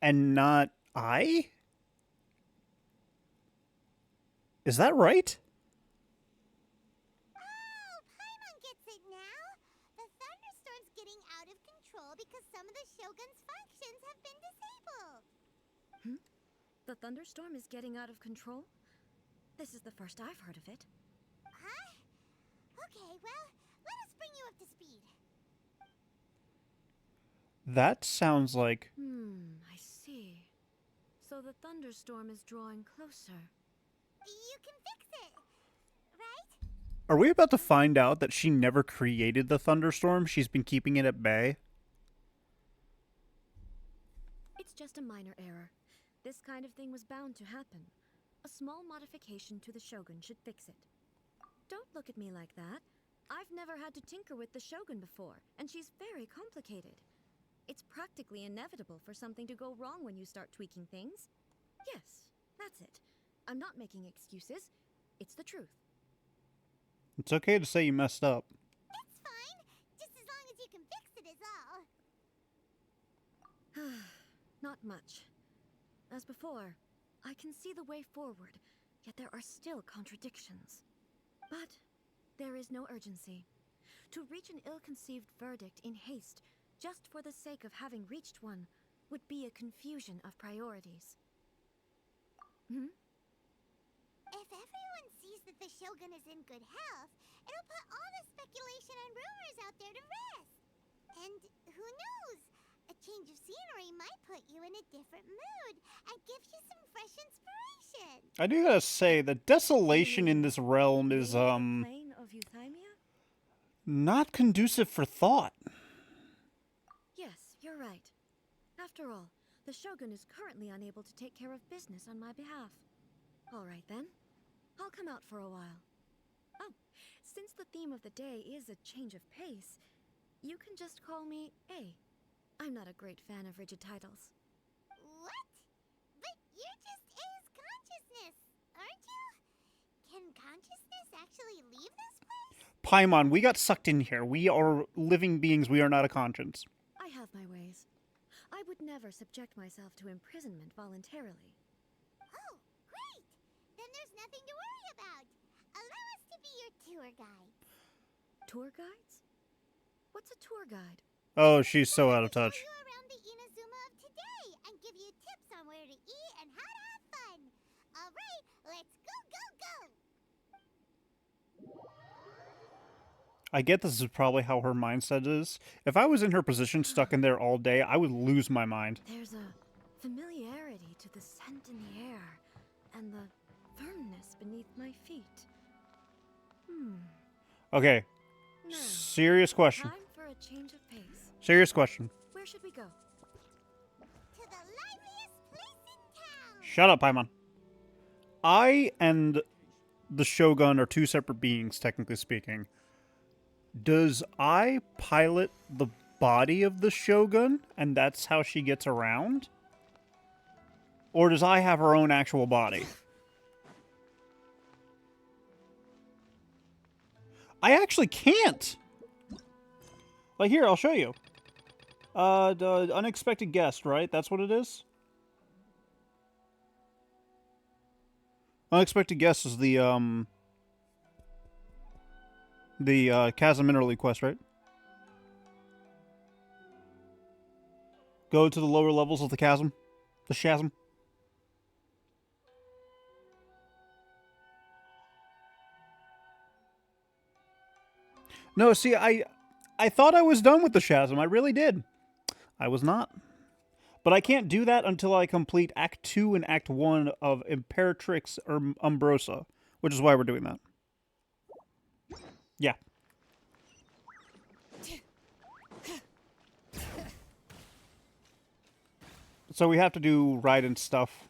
and not I? Is that right? Oh, Paimon gets it now. The thunderstorm's getting out of control because some of the Shogun's functions have been disabled. The thunderstorm is getting out of control? This is the first I've heard of it. Huh? Okay, well, let us bring you up to speed. That sounds like... I see. So the thunderstorm is drawing closer. You can fix it, right? Are we about to find out that she never created the thunderstorm? She's been keeping it at bay? It's just a minor error. This kind of thing was bound to happen. A small modification to the Shogun should fix it. Don't look at me like that. I've never had to tinker with the Shogun before, and she's very complicated. It's practically inevitable for something to go wrong when you start tweaking things. Yes, that's it. I'm not making excuses. It's the truth. It's okay to say you messed up. It's fine, just as long as you can fix it is all. Not much. As before, I can see the way forward, yet there are still contradictions. But there is no urgency. To reach an ill-conceived verdict in haste, just for the sake of having reached one, would be a confusion of priorities. Hmm? If everyone sees that the Shogun is in good health, it'll put all the speculation and rumors out there to rest. And who knows? A change of scenery might put you in a different mood and gives you some fresh inspiration. I do gotta say, the desolation in this realm is, Plane of Euthymia? not conducive for thought. Yes, you're right. After all, the Shogun is currently unable to take care of business on my behalf. All right then. I'll come out for a while. Oh, since the theme of the day is a change of pace, you can just call me A. I'm not a great fan of rigid titles. What? But you're just A's consciousness, aren't you? Can consciousness actually leave this place? Paimon, we got sucked in here. We are living beings. We are not a conscience. I have my ways. I would never subject myself to imprisonment voluntarily. Oh, great! Then there's nothing to worry about. Allow us to be your tour guides. Tour guides? What's a tour guide? Oh, she's so out of touch. Show you around the Inazuma of today and give you tips on where to eat and how to have fun. All right, let's go, go, go! I get this is probably how her mindset is. If I was in her position, stuck in there all day, I would lose my mind. There's a familiarity to the scent in the air and the firmness beneath my feet. Okay. Now, Serious question. time for a change of pace. Serious question. Where should we go? To the liveliest place in town! Shut up, Paimon. I and the Shogun are two separate beings, technically speaking. Does I pilot the body of the Shogun, and that's how she gets around? Or does I have her own actual body? I actually can't! Like, here, I'll show you. The unexpected guest, right? That's what it is? Unexpected guest is the Kazm Interlude quest, right? Go to the lower levels of the chasm. The chasm. No, see, I thought I was done with the chasm. I really did. I was not. But I can't do that until I complete Act 2 and Act 1 of Imperatrix Umbrosa, which is why we're doing that. Yeah. So we have to do Raiden stuff.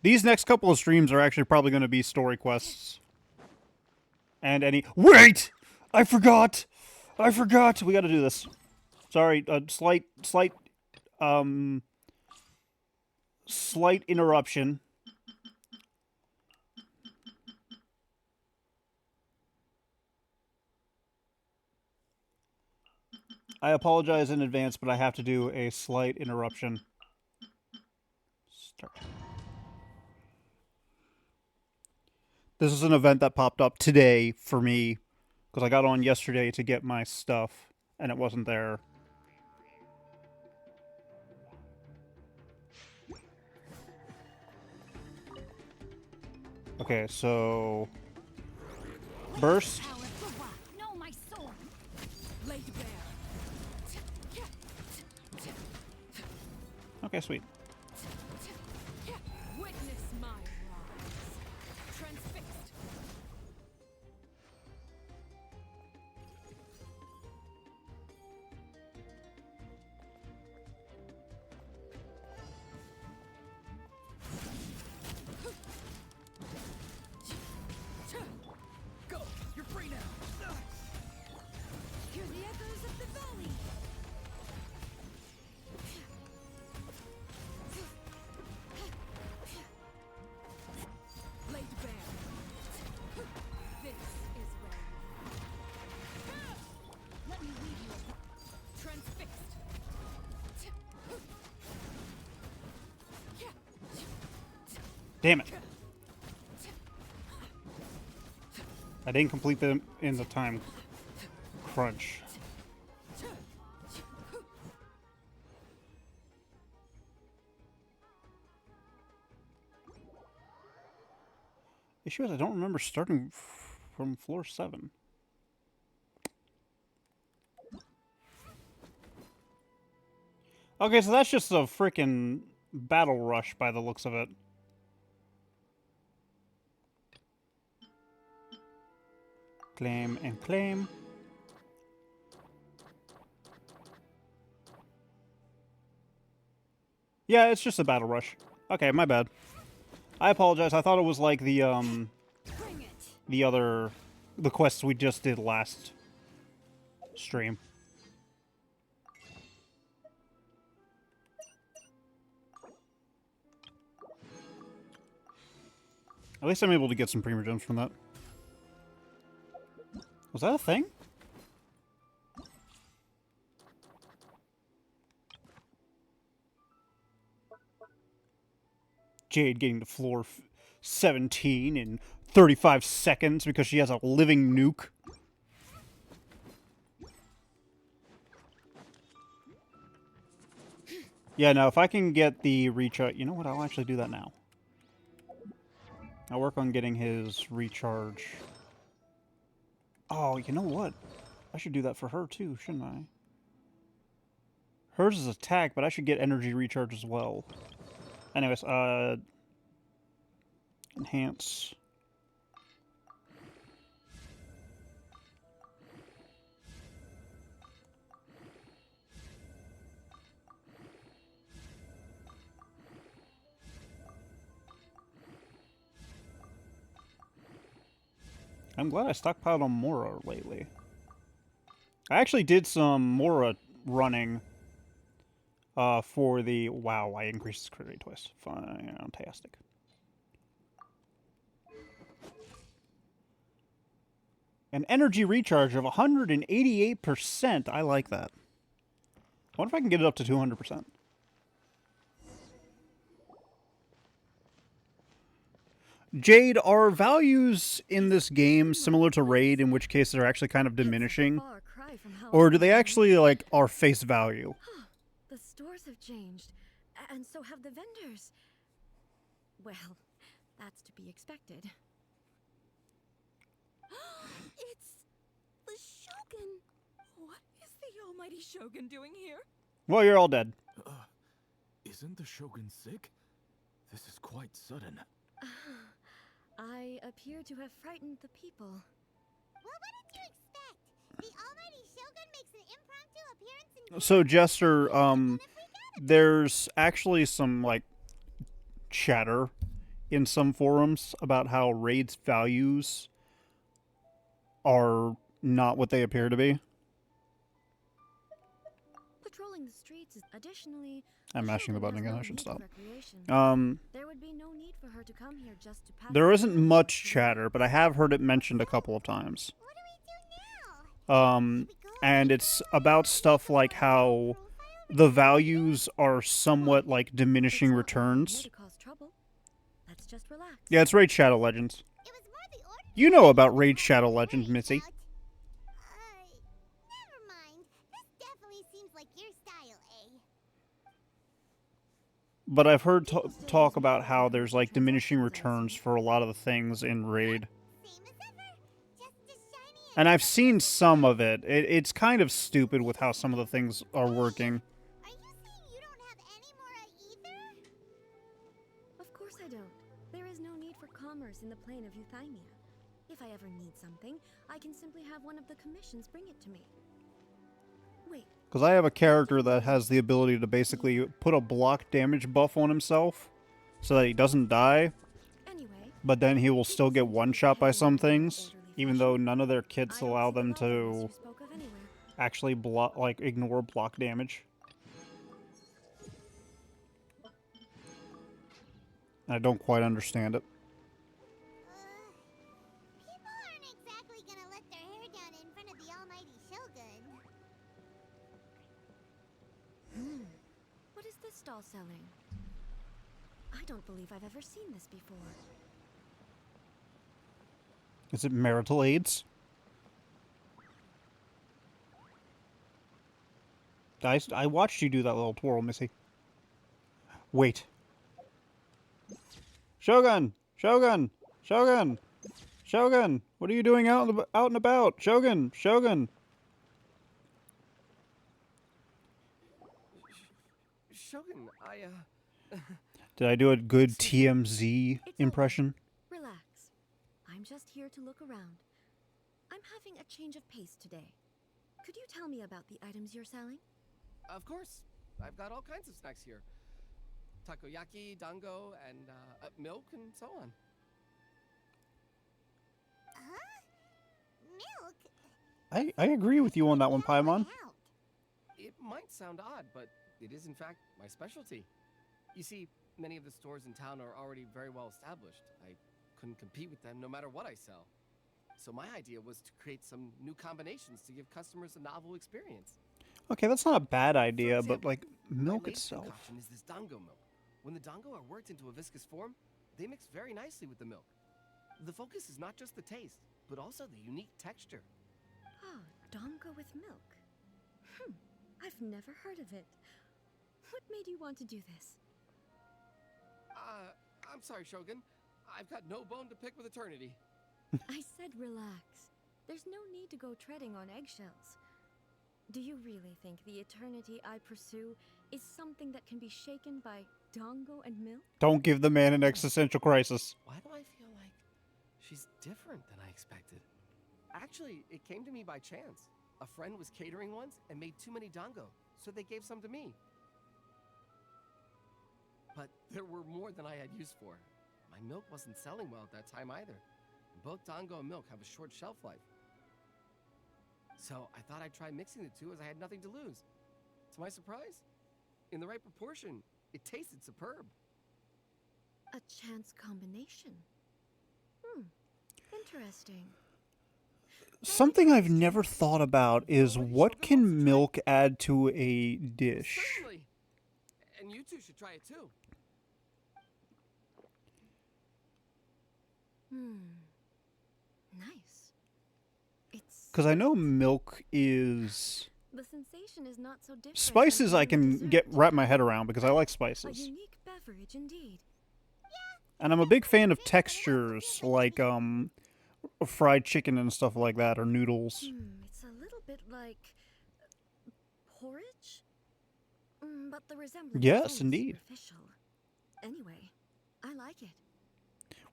These next couple of streams are actually probably going to be story quests. And any... Wait! I forgot! I forgot! We got to do this. Sorry, slight interruption. I apologize in advance, but I have to do a slight interruption. Start. This is an event that popped up today for me, because I got on yesterday to get my stuff, and it wasn't there. Okay, so... Burst. No, my sword. Laid bare. Okay, sweet. Witness my rise. Transfixed. Go! Damn it. I didn't complete them in the time crunch. Issue is I don't remember starting from floor 7. Okay, so that's just a freaking battle rush by the looks of it. Claim and claim. Yeah, it's just a battle rush. Okay, my bad. I apologize. I thought it was like the quests we just did last stream. At least I'm able to get some premier gems from that. Was that a thing? Jade getting to floor 17 in 35 seconds because she has a living nuke. Yeah, no, if I can get the recharge... You know what? I'll actually do that now. I'll work on getting his recharge. Oh, you know what? I should do that for her too, shouldn't I? Hers is attack, but I should get energy recharge as well. Anyways, enhance. I'm glad I stockpiled on Mora lately. I actually did some Mora running for the... Wow, I increased his crit rate twice. Fantastic. An energy recharge of 188%. I like that. I wonder if I can get it up to 200%. Jade, are values in this game similar to Raid, in which case they're actually kind of diminishing? Or do they actually, like, are face value? The stores have changed, and so have the vendors. Well, that's to be expected. It's the Shogun! What is the almighty Shogun doing here? Well, you're all dead. Isn't the Shogun sick? This is quite sudden. I appear to have frightened the people. Well, what did you expect? The almighty Shogun makes an impromptu appearance in... So, Jester, there's actually some, like, chatter in some forums about how Raid's values are not what they appear to be. Patrolling the streets is additionally... I'm mashing the button again, I should stop. There would be no need for her to come here just to pass... There isn't much chatter, but I have heard it mentioned a couple of times. And it's about stuff like how the values are somewhat like diminishing returns. Yeah, it's Raid Shadow Legends. You know about Raid Shadow Legends, Missy. Never mind. This definitely seems like your style, eh? But I've heard talk about how there's like diminishing returns for a lot of the things in Raid. And I've seen some of it. It's kind of stupid with how some of the things are working. Are you saying you don't have any Mora either? Of course I don't. There is no need for commerce in the plane of Euthymia. If I ever need something, I can simply have one of the commissions bring it to me. Wait. Because I have a character that has the ability to basically put a block damage buff on himself so that he doesn't die. But then he will still get one-shot by some things, even though none of their kits allow them to actually ignore block damage. I don't quite understand it. People aren't exactly gonna let their hair down in front of the almighty Shogun. What is this stall selling? I don't believe I've ever seen this before. Is it marital aids? I watched you do that little twirl, Missy. Wait. Shogun! Shogun! Shogun! Shogun! What are you doing out and about? Shogun! Shogun! Shogun, Did I do a good TMZ impression? Relax. I'm just here to look around. I'm having a change of pace today. Could you tell me about the items you're selling? Of course. I've got all kinds of snacks here. Takoyaki, dango, and milk, and so on. Milk? I agree with you on that one, Paimon. It might sound odd, but it is in fact my specialty. You see, many of the stores in town are already very well established. I couldn't compete with them no matter what I sell. So my idea was to create some new combinations to give customers a novel experience. Okay, that's not a bad idea, For example, but like my milk latest itself. concoction is this dango milk. When the dango are worked into a viscous form, they mix very nicely with the milk. The focus is not just the taste, but also the unique texture. Oh, dango with milk. I've never heard of it. What made you want to do this? I'm sorry, Shogun. I've got no bone to pick with eternity. I said relax. There's no need to go treading on eggshells. Do you really think the eternity I pursue is something that can be shaken by dango and milk? Don't give the man an existential crisis. Why do I feel like she's different than I expected? Actually, it came to me by chance. A friend was catering once and made too many dango, so they gave some to me. But there were more than I had use for. My milk wasn't selling well at that time either. Both dango and milk have a short shelf life. So I thought I'd try mixing the two as I had nothing to lose. To my surprise, in the right proportion, it tasted superb. A chance combination. Interesting. Something I've never thought about is what can milk add to a dish? Certainly. And you two should try it too. Nice. It's Because I know milk is... the sensation is not so different. Spices I can wrap my head around because I like A spices. unique beverage indeed. And I'm a big fan of textures like fried chicken and stuff like that, or noodles. It's a little bit like porridge, but the resemblance Yes, is only indeed. superficial. Anyway, I like it.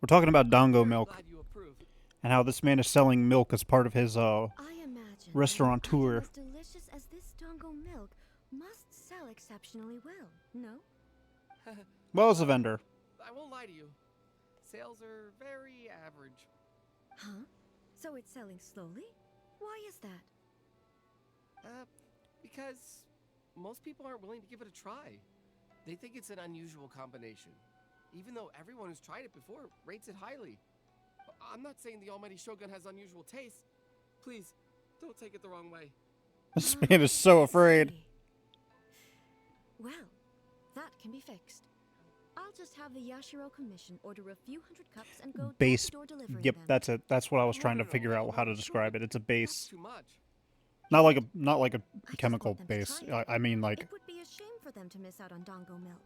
We're talking about dango milk Glad you approve. and how this man is selling milk as part of his I imagine restaurateur. as delicious as this dango milk must sell exceptionally well. No? Well, as a vendor. I won't lie to you. Sales are very average. Huh? So it's selling slowly? Why is that? Because most people aren't willing to give it a try. They think it's an unusual combination, even though everyone who's tried it before rates it highly. I'm not saying the almighty Shogun has unusual taste. Please, don't take it the wrong way. This man is so afraid. Well, that can be fixed. I'll just have the Yashiro Commission order a few hundred cups and go Base. door-to-door delivering Yep, them. that's it. That's what I was trying to figure out how to describe it. It's a base. Too much. Not like a chemical base. I mean like It would be a shame for them to miss out on dango milk.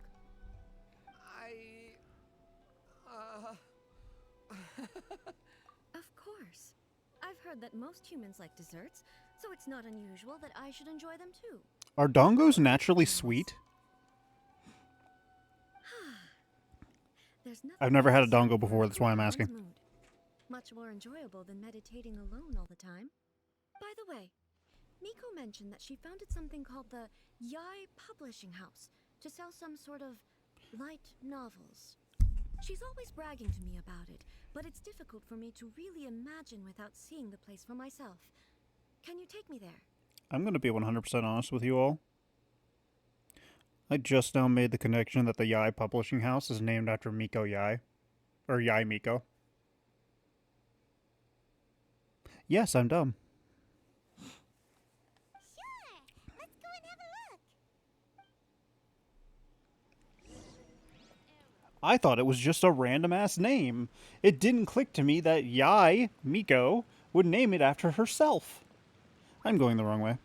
Of course. I've heard that most humans like desserts, so it's not unusual that I should enjoy them too. are dongos naturally sweet? There's nothing I've never had a else dongo like before, that's why I'm one's asking. mood. Much more enjoyable than meditating alone all the time. By the way, Miko mentioned that she founded something called the Ei Publishing House to sell some sort of light novels. She's always bragging to me about it, but it's difficult for me to really imagine without seeing the place for myself. Can you take me there? I'm going to be 100% honest with you all. I just now made the connection that the Ei Publishing House is named after Miko Ei. Or Ei Miko. Yes, I'm dumb. Sure. Let's go and have a look. I thought it was just a random-ass name. It didn't click to me that Yai, Miko, would name it after herself. I'm going the wrong way.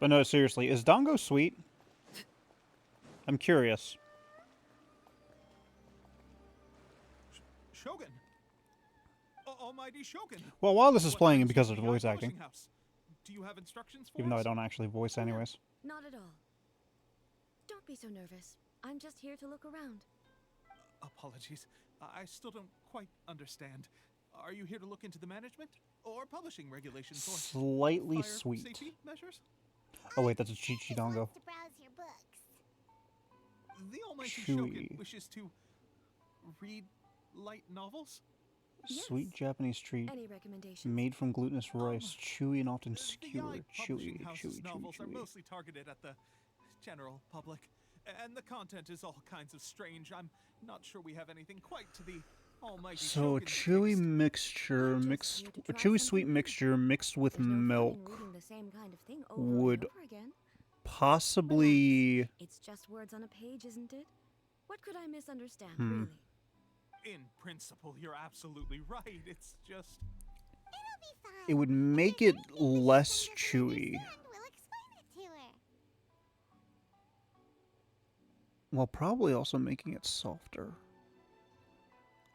But no, seriously, is Dango sweet? I'm curious. Shogun! Almighty Shogun! Well, while this is What playing brings because you of to the the voice publishing acting, house? Do you have instructions for even though I us? don't actually voice anyways. Not at all. Don't be so nervous. I'm just here to look around. Apologies. I still don't quite understand. Are you here to look into the management or publishing regulations or Slightly fire sweet. safety measures? Oh wait, that's a Chi-Chi Dango. To browse your books. The Almighty Chewy. Shogun wishes to read light novels? Sweet Japanese treat Any recommendations? made from glutinous rice, chewy and often skewered. Publishing Chewy, house's chewy, novels chewy, are chewy. mostly targeted at the general public, and the content is all kinds of strange. I'm not sure we have anything quite to the Almighty So a Shogun's chewy taste. mixture mixed, a chewy sweet mixture mixed with There's no fun in milk reading the same kind of thing over would and over again. possibly. It's just words on a page, isn't it? What could I misunderstand, Hmm. really? In principle, you're absolutely right. It's just It would make it less chewy. We'll explain it to her. While probably also making it softer.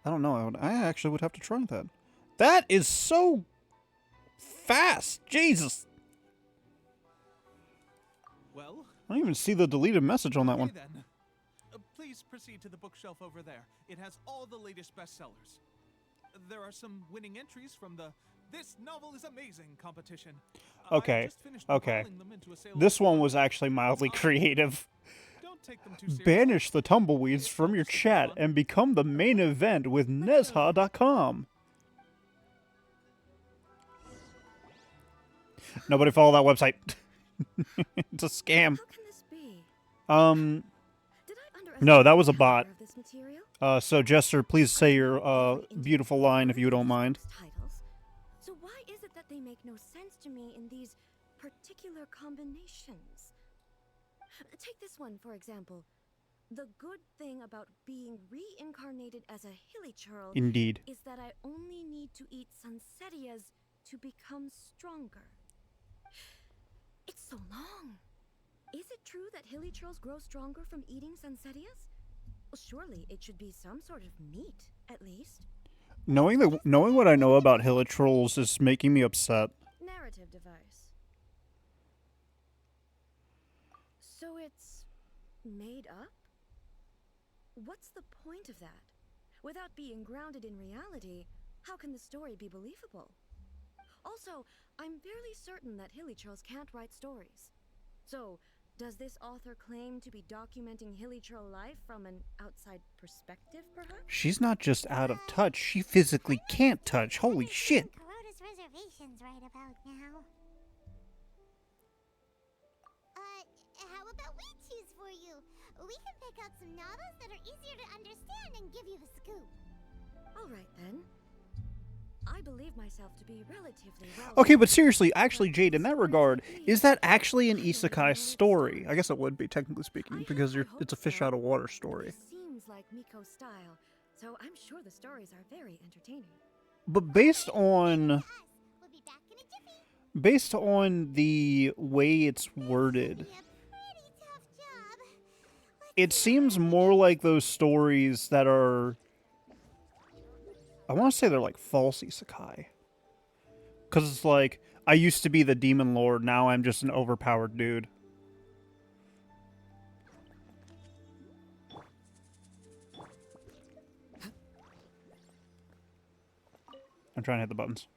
I don't know. I actually would have to try that. That is so fast. Jesus. well. I don't even see the deleted message on that one. Okay then. Please proceed to the bookshelf over there. It has all the latest bestsellers. There are some winning entries from the "This Novel is Amazing" competition. I Okay. just finished Okay. compiling them into a sale This of- one was actually mildly creative. Don't take them too seriously. Banish the tumbleweeds from your chat and become the main event with Nezha.com. Nobody follow that website. It's a scam. How can this be? Did I underestimate No, that was a the power bot. of this material? So Jester, please say your beautiful line if you don't mind. Titles. So why is it that they make no sense to me in these particular combinations? Take this one, for example. The good thing about being reincarnated as a hilichurl Indeed. is that I only need to eat sunsetias to become stronger. It's so long. Is it true that hilichurls grow stronger from eating sunsetias? Well, surely it should be some sort of meat, at least. Knowing what I know about hilichurls is making me upset. Narrative device. So it's made up? What's the point of that? Without being grounded in reality, how can the story be believable? Also, I'm fairly certain that hilichurls can't write stories. So, does this author claim to be documenting hilichurl life from an outside perspective, perhaps? She's not just out of touch, she physically can't touch. Holy shit. Kuroda's reservations right about now. How about we choose for you? We can pick out some novels that are easier to understand and give you a scoop. All right, then. I believe myself to be relatively well. Okay, but seriously, actually, Jade, in that regard, is that actually an isekai story? I guess it would be, technically speaking, because it's a fish out of water story. It seems like Miko's style, so I'm sure the stories are very entertaining. But based on the way it's worded, it seems more like those stories that are, I want to say they're like false isekai. Because it's like, I used to be the demon lord, now I'm just an overpowered dude. I'm trying to hit the buttons.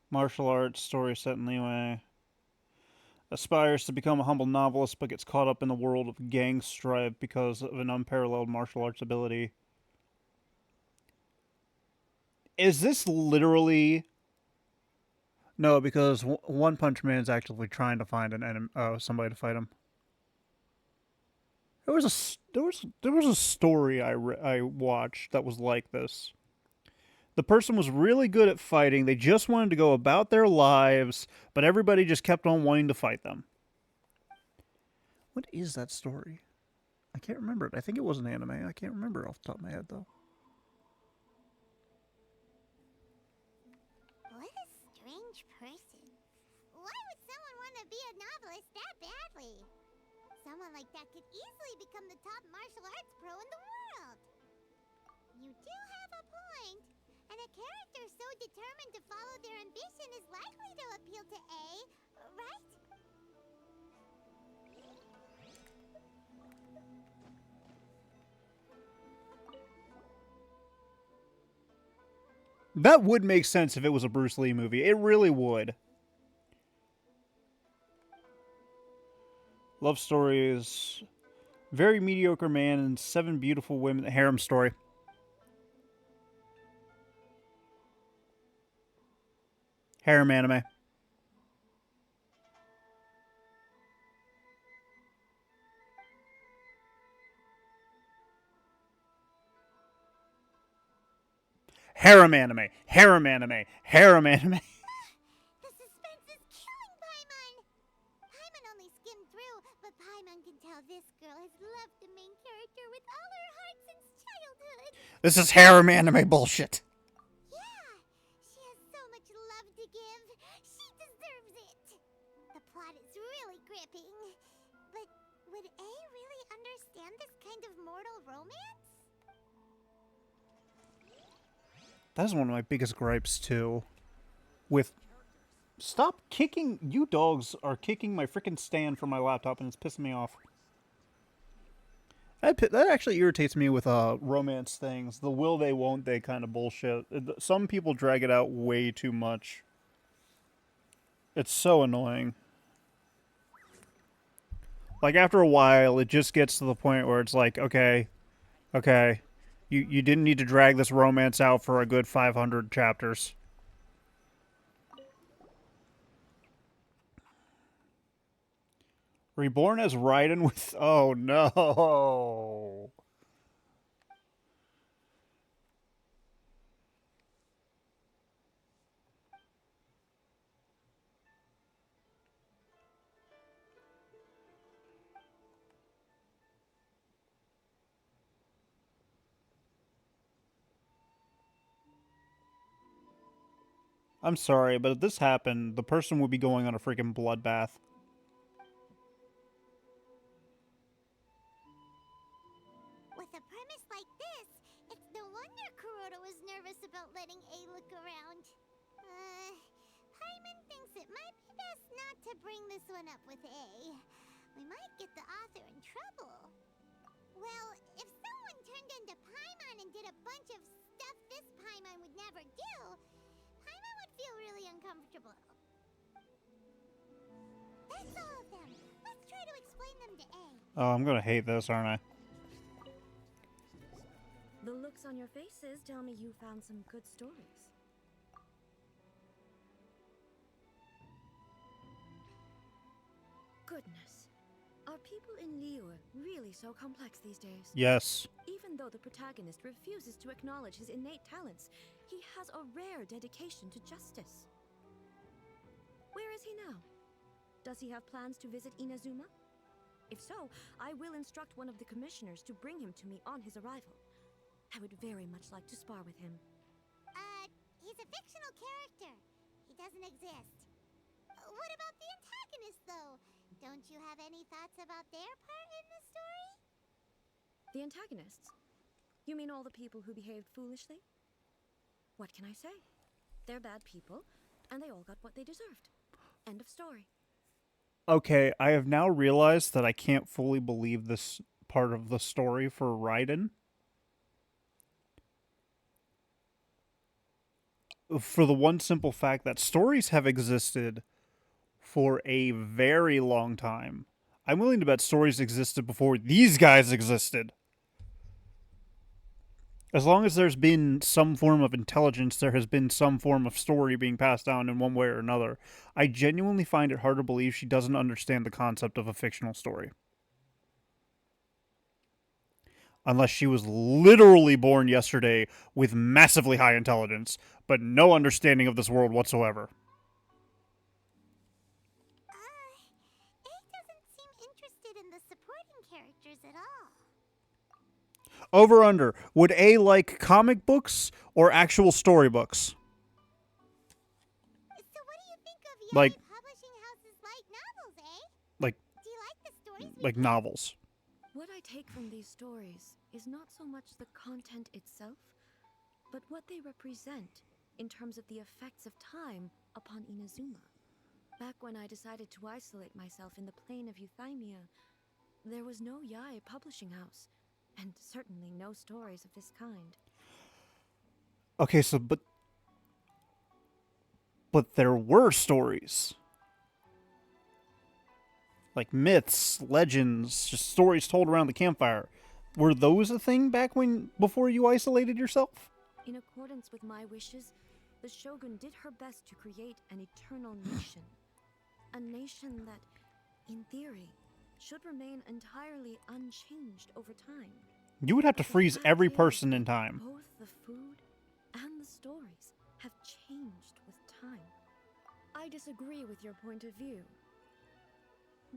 Martial arts, story set in Liyue. Aspires to become a humble novelist, but gets caught up in the world of gang strife because of an unparalleled martial arts ability. Is this literally No, because One Punch Man is actively trying to find an enemy, somebody to fight him. There was a story I watched that was like this. The person was really good at fighting. They just wanted to go about their lives, but everybody just kept on wanting to fight them. What is that story? I can't remember it. I think it was an anime. I can't remember off the top of my head, though. What a strange person. Why would someone want to be a novelist that badly? Someone like that could easily become the top martial arts pro in the world. You do have a point. And a character so determined to follow their ambition is likely to appeal to A, right? That would make sense if it was a Bruce Lee movie. It really would. Love stories. Very mediocre man and 7 beautiful women. Harem story. Harem anime. Harem anime. Harem anime. Harem anime. The suspense is killing Paimon! Paimon only skimmed through, but Paimon can tell this girl has loved the main character with all her heart since childhood. This is harem anime bullshit. Yeah, she has so much love to give. She deserves it. The plot is really gripping. But would A really understand this kind of mortal romance? That's one of my biggest gripes, too. With... Stop kicking... You dogs are kicking my freaking stand from my laptop, and it's pissing me off. That actually irritates me with romance things. The will they, won't they kind of bullshit. Some people drag it out way too much. It's so annoying. Like, after a while, it just gets to the point where it's like, okay. You didn't need to drag this romance out for a good 500 chapters. Reborn as Raiden with... Oh, no. I'm sorry, but if this happened, the person would be going on a freaking bloodbath. With a premise like this, it's no wonder Kuroda was nervous about letting A look around. Paimon thinks it might be best not to bring this one up with A. We might get the author in trouble. Well, if someone turned into Paimon and did a bunch of stuff this Paimon would never do, Paimon would feel really uncomfortable. That's all of them. Let's try to explain them to A. Oh, I'm gonna hate this, aren't I? The looks on your faces tell me you found some good stories. Goodness. Are people in Liyue really so complex these days? Yes. Even though the protagonist refuses to acknowledge his innate talents, he has a rare dedication to justice. Where is he now? Does he have plans to visit Inazuma? If so, I will instruct one of the commissioners to bring him to me on his arrival. I would very much like to spar with him. He's a fictional character. He doesn't exist. What about the antagonist, though? Don't you have any thoughts about their part in the story? The antagonists? You mean all the people who behaved foolishly? What can I say? They're bad people, and they all got what they deserved. End of story. Okay, I have now realized that I can't fully believe this part of the story for Raiden. For the one simple fact that stories have existed for a very long time. I'm willing to bet stories existed before these guys existed. As long as there's been some form of intelligence, there has been some form of story being passed down in one way or another. I genuinely find it hard to believe she doesn't understand the concept of a fictional story. Unless she was literally born yesterday with massively high intelligence, but no understanding of this world whatsoever. Ei doesn't seem interested in the supporting characters at all. Over under. Would A like comic books or actual storybooks? So what do you think of Yaoi Like Publishing House's light novels, eh? like Do you like the stories we like novels. What I take from these stories is not so much the content itself, but what they represent in terms of the effects of time upon Inazuma. Back when I decided to isolate myself in the plane of Euthymia, there was no Yaoi publishing house, and certainly no stories of this kind. Okay, so but there were stories. Like myths, legends, just stories told around the campfire. Were those a thing back before you isolated yourself? In accordance with my wishes, the Shogun did her best to create an eternal nation. A nation that, in theory, should remain entirely unchanged over time. You would have to The freeze fact every is person in that time. Both the food and the stories have changed with time. I disagree with your point of view.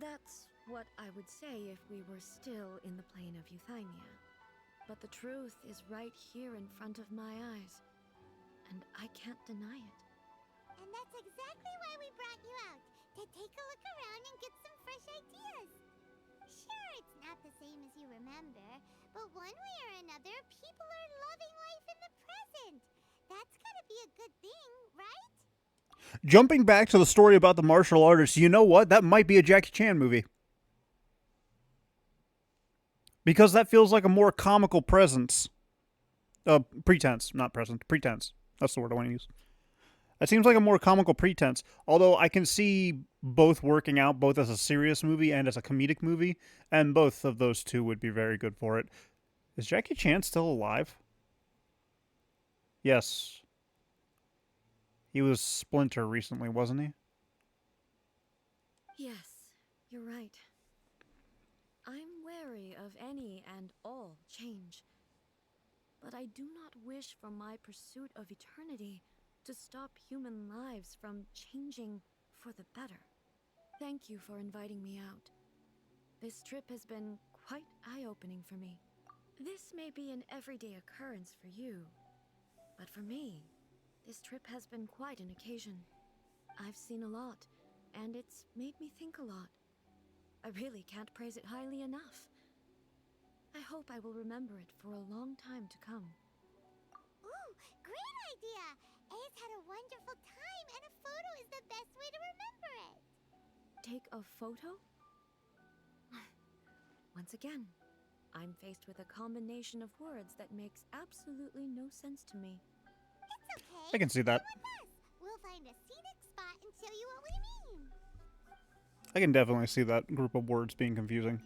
That's what I would say if we were still in the plane of Euthymia. But the truth is right here in front of my eyes, and I can't deny it. And that's exactly why we brought you out, to take a look around and get some fresh ideas. Sure, it's not the same as you remember, but one way or another, people are loving life in the present. That's gotta be a good thing, right? Jumping back to the story about the martial artist, you know what? That might be a Jackie Chan movie. Because that feels like a more comical presence. Pretense, not present. Pretense. That's the word I want to use. That seems like a more comical pretense. Although I can see both working out, both as a serious movie and as a comedic movie. And both of those two would be very good for it. Is Jackie Chan still alive? Yes. He was Splinter recently, wasn't he? Yes, you're right. I'm wary of any and all change. But I do not wish for my pursuit of eternity to stop human lives from changing for the better. Thank you for inviting me out. This trip has been quite eye-opening for me. This may be an everyday occurrence for you, but for me, this trip has been quite an occasion. I've seen a lot, and it's made me think a lot. I really can't praise it highly enough. I hope I will remember it for a long time to come. Ooh, great idea! Ei's had a wonderful time, and a photo is the best way to remember it. Take a photo? Once again, I'm faced with a combination of words that makes absolutely no sense to me. It's okay. I can see that. Come with us. We'll find a scenic spot and show you what we mean. I can definitely see that group of words being confusing.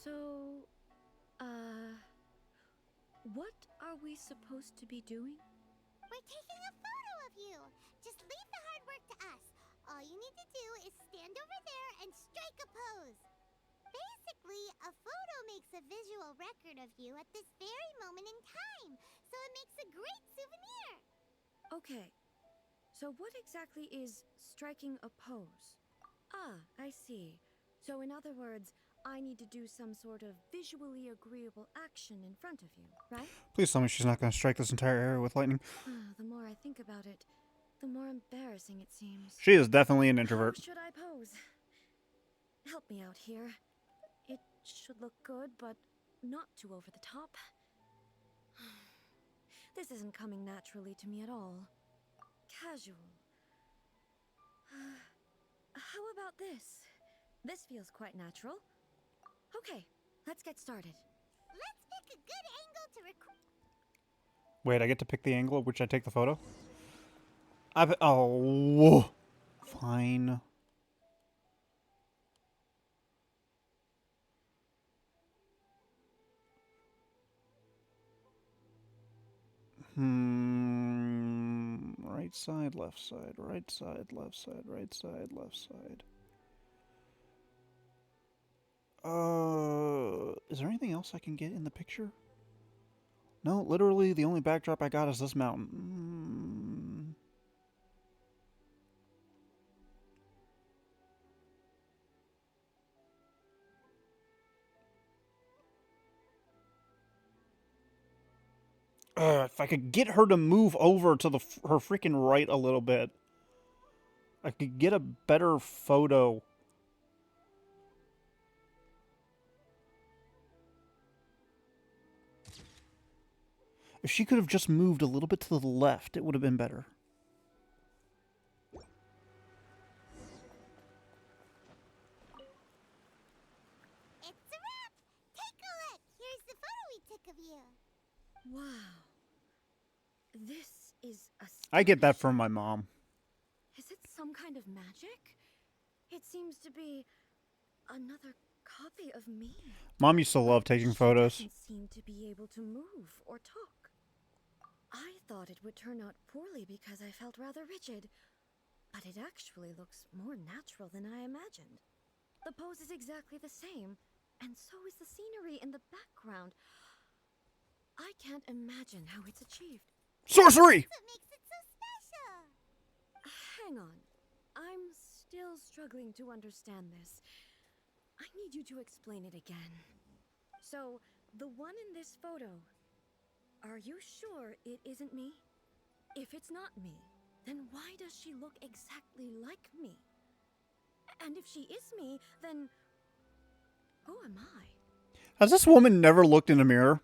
So, what are we supposed to be doing? We're taking a photo of you. Just leave the hard work to us. All you need to do is stand over there and strike a pose. Basically, a photo makes a visual record of you at this very moment in time, so it makes a great souvenir. Okay, so what exactly is striking a pose? Ah, I see. So in other words, I need to do some sort of visually agreeable action in front of you, right? Please tell me she's not going to strike this entire area with lightning. The more I think about it, the more embarrassing it seems. She is definitely an introvert. How should I pose? Help me out here. It should look good, but not too over the top. This isn't coming naturally to me at all. Casual. How about this? This feels quite natural. Okay, let's get started. Let's pick a good angle to record. Wait, I get to pick the angle at which I take the photo? Oh, fine. Right side, left side, right side, left side, right side, left side. Is there anything else I can get in the picture? No, literally the only backdrop I got is this mountain. If I could get her to move over to her freaking right a little bit, I could get a better photo. If she could have just moved a little bit to the left, it would have been better. It's a wrap! Take a look! Here's the photo we took of you. Wow. This is a... I get that from my mom. Is it some kind of magic? It seems to be another copy of me. Mom used to love taking photos. She doesn't seem to be able to move or talk. I thought it would turn out poorly because I felt rather rigid, but it actually looks more natural than I imagined. The pose is exactly the same, and so is the scenery in the background. I can't imagine how it's achieved. Sorcery! What makes it so special? Hang on. I'm still struggling to understand this. I need you to explain it again. So, the one in this photo, are you sure it isn't me? If it's not me, then why does she look exactly like me? And if she is me, then who am I? Has this woman never looked in a mirror?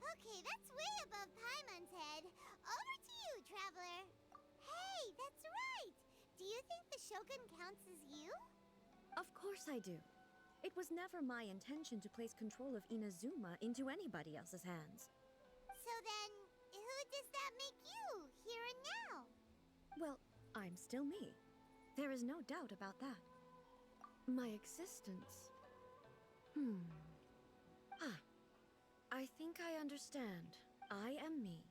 Okay, that's way above Paimon's head. Over to you, Traveler. Hey, that's right! Do you think the Shogun counts as you? Of course I do. It was never my intention to place control of Inazuma into anybody else's hands. So then, who does that make you, here and now? Well, I'm still me. There is no doubt about that. My existence... I think I understand. I am me.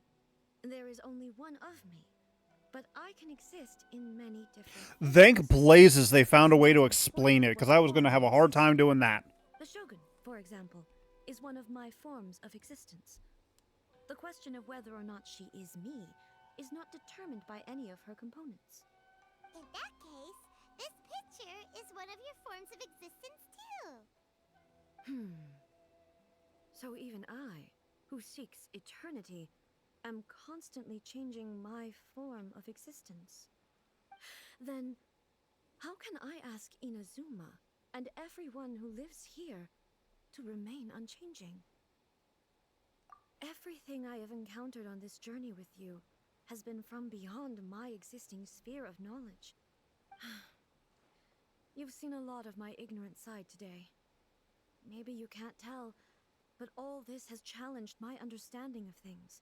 There is only one of me. But I can exist in many different... Thank blazes they found a way to explain it, because I was going to have a hard time doing that. The Shogun, for example, is one of my forms of existence. The question of whether or not she is me is not determined by any of her components. In that case, this picture is one of your forms of existence too. So even I, who seeks eternity, am constantly changing my form of existence. Then, how can I ask Inazuma and everyone who lives here to remain unchanging? Everything I have encountered on this journey with you has been from beyond my existing sphere of knowledge. You've seen a lot of my ignorant side today. Maybe you can't tell, but all this has challenged my understanding of things.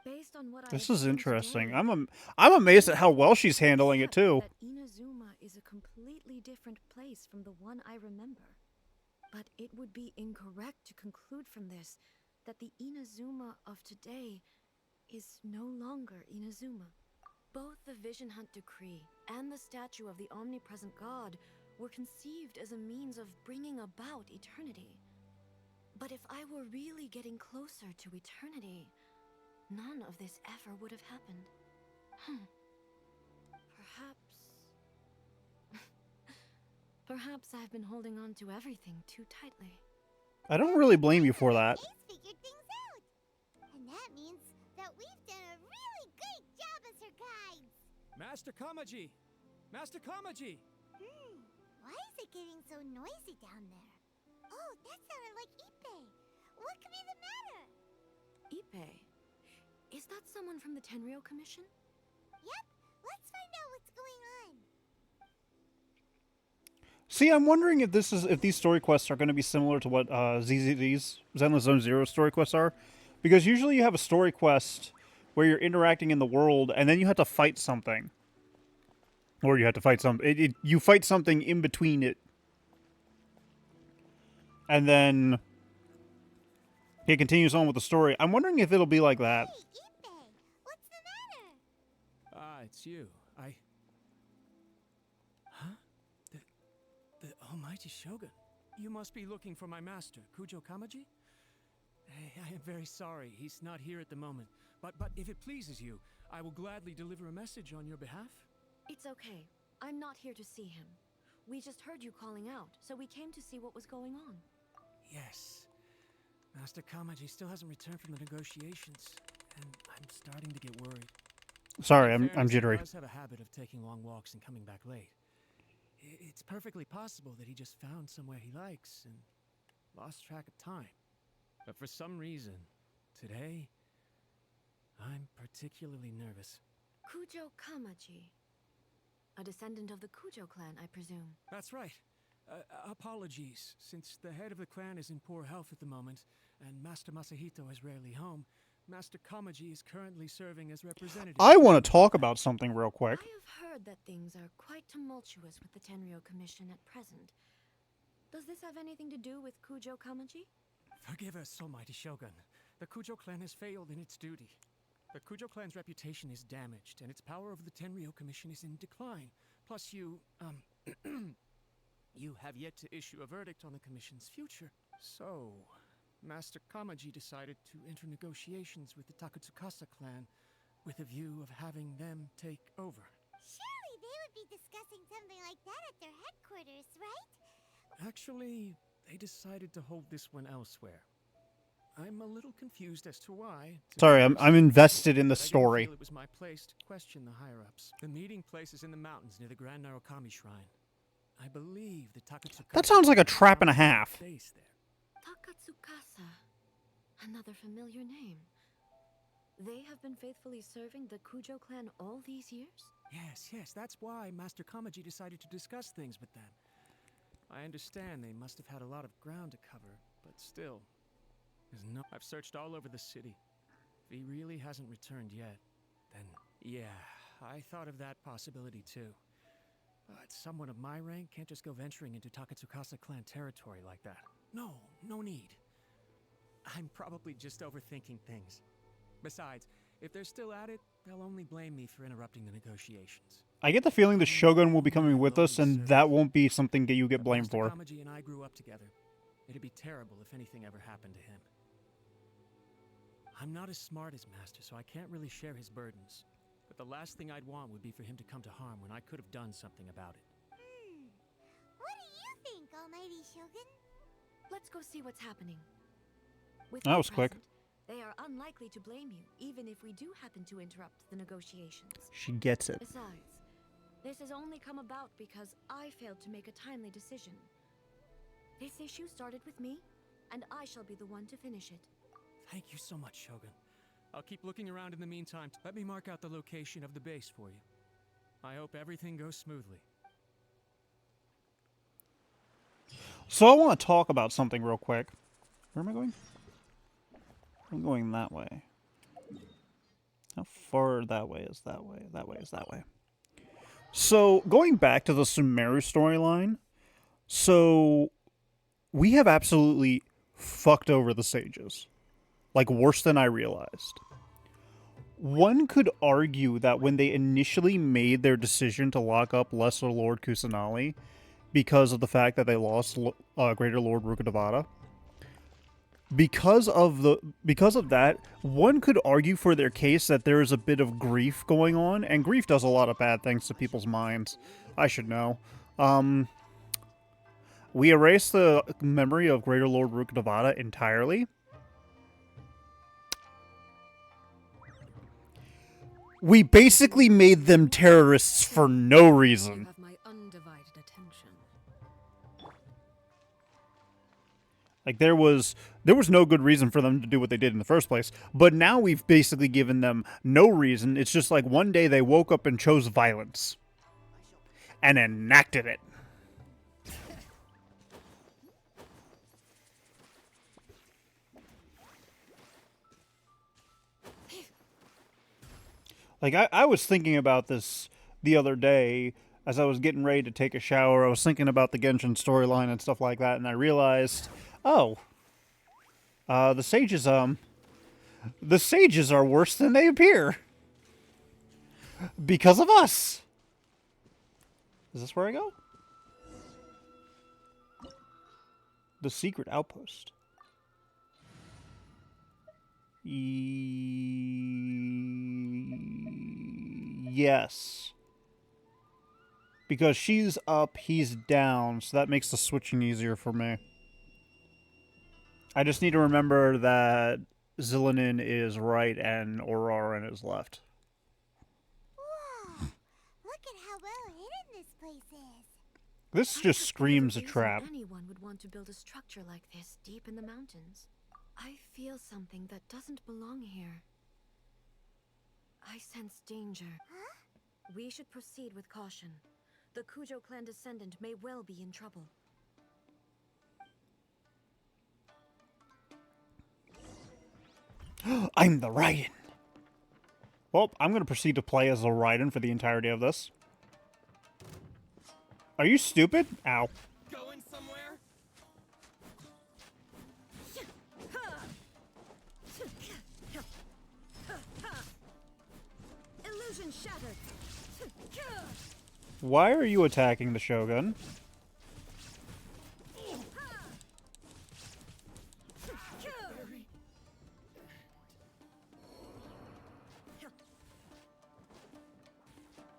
Based on what This is interesting. I'm amazed at how well she's handling it too. That Inazuma is a completely different place from the one I remember. But it would be incorrect to conclude from this that the Inazuma of today is no longer Inazuma. Both the Vision Hunt Decree and the statue of the omnipresent god were conceived as a means of bringing about eternity. But if I were really getting closer to eternity, none of this ever would have happened. Perhaps I've been holding on to everything too tightly. I don't really blame you for that. Ace figured things out. And that means that we've done a really great job as her guides. Master Kamaji! Master Kamaji! Why is it getting so noisy down there? Oh, that sounded like Ippei. What could be the matter? Ippei? Is that someone from the Tenryou Commission? Yep, let's find out what's going on. See, I'm wondering if these story quests are going to be similar to what ZZZ's Zenless Zone Zero story quests are, because usually you have a story quest where you're interacting in the world, and then you have to fight something. Or you have to fight you fight something in between it. And then he continues on with the story. I'm wondering if it'll be like that. What's the matter? Ah, it's you. Huh? The Almighty Shogun. You must be looking for my master, Kujo Kamaji? I am very sorry. He's not here at the moment. But if it pleases you, I will gladly deliver a message on your behalf. It's okay. I'm not here to see him. We just heard you calling out, so we came to see what was going on. Yes. Master Kamaji still hasn't returned from the negotiations, and I'm starting to get worried. Sorry, In I'm fairness, jittery. He does have a habit of taking long walks and coming back late. It's perfectly possible that he just found somewhere he likes and lost track of time. But for some reason, today, I'm particularly nervous. Kujo Kamaji. A descendant of the Kujo clan, I presume. That's right. Apologies, since the head of the clan is in poor health at the moment, and Master Masahito is rarely home, Master Kamaji is currently serving as representative. I want to talk about something real quick. I have heard that things are quite tumultuous with the Tenryo Commission at present. Does this have anything to do with Kujo Kamaji? Forgive us, Almighty Shogun. The Kujo clan has failed in its duty. The Kujo clan's reputation is damaged, and its power over the Tenryo Commission is in decline. Plus you have yet to issue a verdict on the Commission's future. So, Master Kamaji decided to enter negotiations with the Takatsukasa clan with a view of having them take over. Surely they would be discussing something like that at their headquarters, right? Actually, they decided to hold this one elsewhere. I'm a little confused as to why. Sorry, I'm invested in the story. I didn't feel it was my place to question the higher-ups. The meeting place is in the mountains near the Grand Narukami Shrine. I believe the Takatsukasa... That sounds like a trap and a half. Base there. Takatsukasa. Another familiar name. They have been faithfully serving the Kujo clan all these years? Yes, that's why Master Kamaji decided to discuss things with them. I understand they must have had a lot of ground to cover, but still... I've searched all over the city. If he really hasn't returned yet, then yeah, I thought of that possibility too. But someone of my rank can't just go venturing into Takatsukasa clan territory like that. No need. I'm probably just overthinking things. Besides, if they're still at it, they'll only blame me for interrupting the negotiations. I get the feeling the Shogun will be coming with us, and that won't be something that you get blamed for. Master Kamaji and I grew up together. It'd be terrible if anything ever happened to him. I'm not as smart as Master, so I can't really share his burdens. But the last thing I'd want would be for him to come to harm when I could have done something about it. What do you think, Almighty Shogun? Let's go see what's happening. With That you was quick. present, they are unlikely to blame you, even if we do happen to interrupt the negotiations. She gets it. Besides, this has only come about because I failed to make a timely decision. This issue started with me, and I shall be the one to finish it. Thank you so much, Shogun. I'll keep looking around in the meantime. Let me mark out the location of the base for you. I hope everything goes smoothly. So I want to talk about something real quick. Where am I going? I'm going that way. How far that way is that way? That way is that way. So, going back to the Sumeru storyline, so we have absolutely fucked over the sages. Like, worse than I realized. One could argue that when they initially made their decision to lock up Lesser Lord Kusanali, because of the fact that they lost Greater Lord Rukkhadevata, because of that, one could argue for their case that there is a bit of grief going on, and grief does a lot of bad things to people's minds. I should know. We erased the memory of Greater Lord Rukkhadevata entirely. We basically made them terrorists for no reason. You have my undivided attention. Like, there was no good reason for them to do what they did in the first place. But now we've basically given them no reason. It's just like one day they woke up and chose violence. And enacted it. Like, I was thinking about this the other day as I was getting ready to take a shower. I was thinking about the Genshin storyline and stuff like that, and I realized, oh, the sages are worse than they appear. Because of us. Is this where I go? The secret outpost. Yes. Because she's up, he's down, so that makes the switching easier for me. I just need to remember that Zillinin is right and Auroran is left. Whoa! Look at how well hidden this place is. This just screams a trap. Anyone would want to build a structure like this deep in the mountains. I feel something that doesn't belong here. I sense danger. Huh? We should proceed with caution. The Kujo clan descendant may well be in trouble. I'm the Raiden. Well, I'm going to proceed to play as the Raiden for the entirety of this. Are you stupid? Ow. Going somewhere? Illusion shattered. Why are you attacking the Shogun?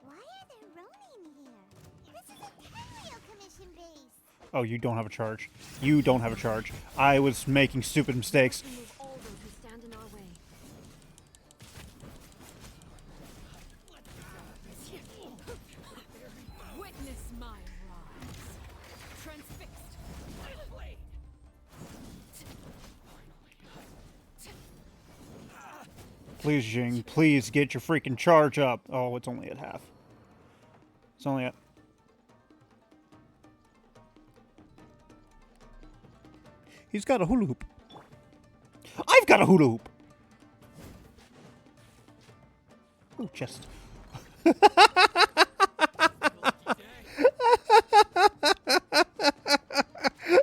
Why are there Ronin here? This is a Tenryo commission base. Oh, you don't have a charge. You don't have a charge. I was making stupid mistakes. Remove all those who stand in our way. Witness my rise. Transfixed. Please, Jing, please get your freaking charge up. Oh, it's only at half. It's only at... He's got a hula hoop. I've got a hula hoop! Oh, chest. Hang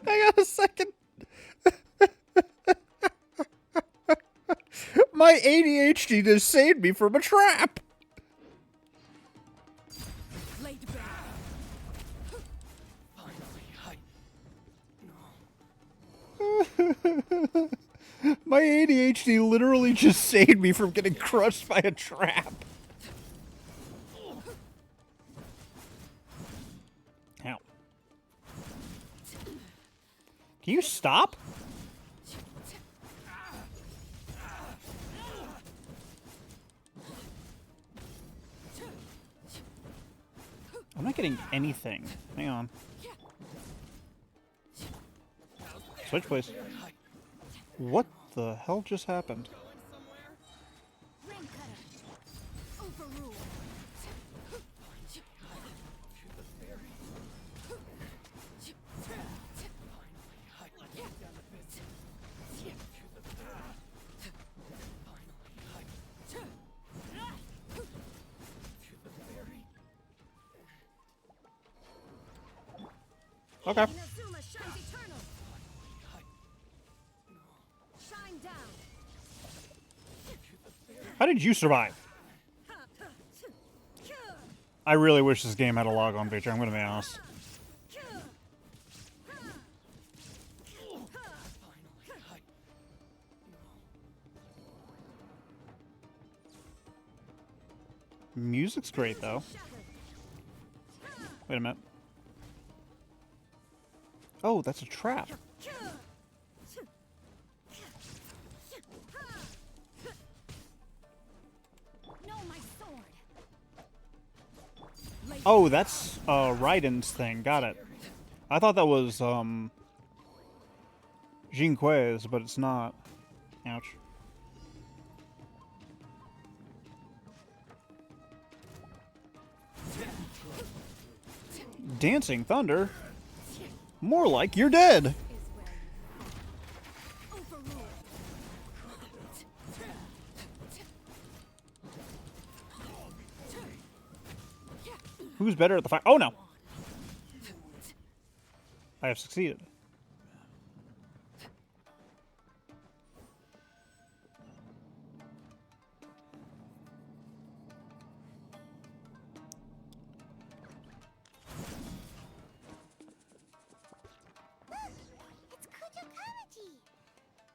on a second. My ADHD just saved me from a trap. Laid bare. My ADHD literally just saved me from getting crushed by a trap. Ow. Can you stop? I'm not getting anything. Hang on. Switch, please. What the hell just happened? Overruled. Okay. Inazuma shines eternal. Shine down. How did you survive? I really wish this game had a log-on feature, I'm gonna be honest. Music's great, though. Wait a minute. Oh, that's a trap. Oh, that's Raiden's thing. Got it. I thought that was Jinque's, but it's not. Ouch. Dancing Thunder? More like you're dead. Who's better at the fight? Oh no! I have succeeded. It's Kujo Kamaji.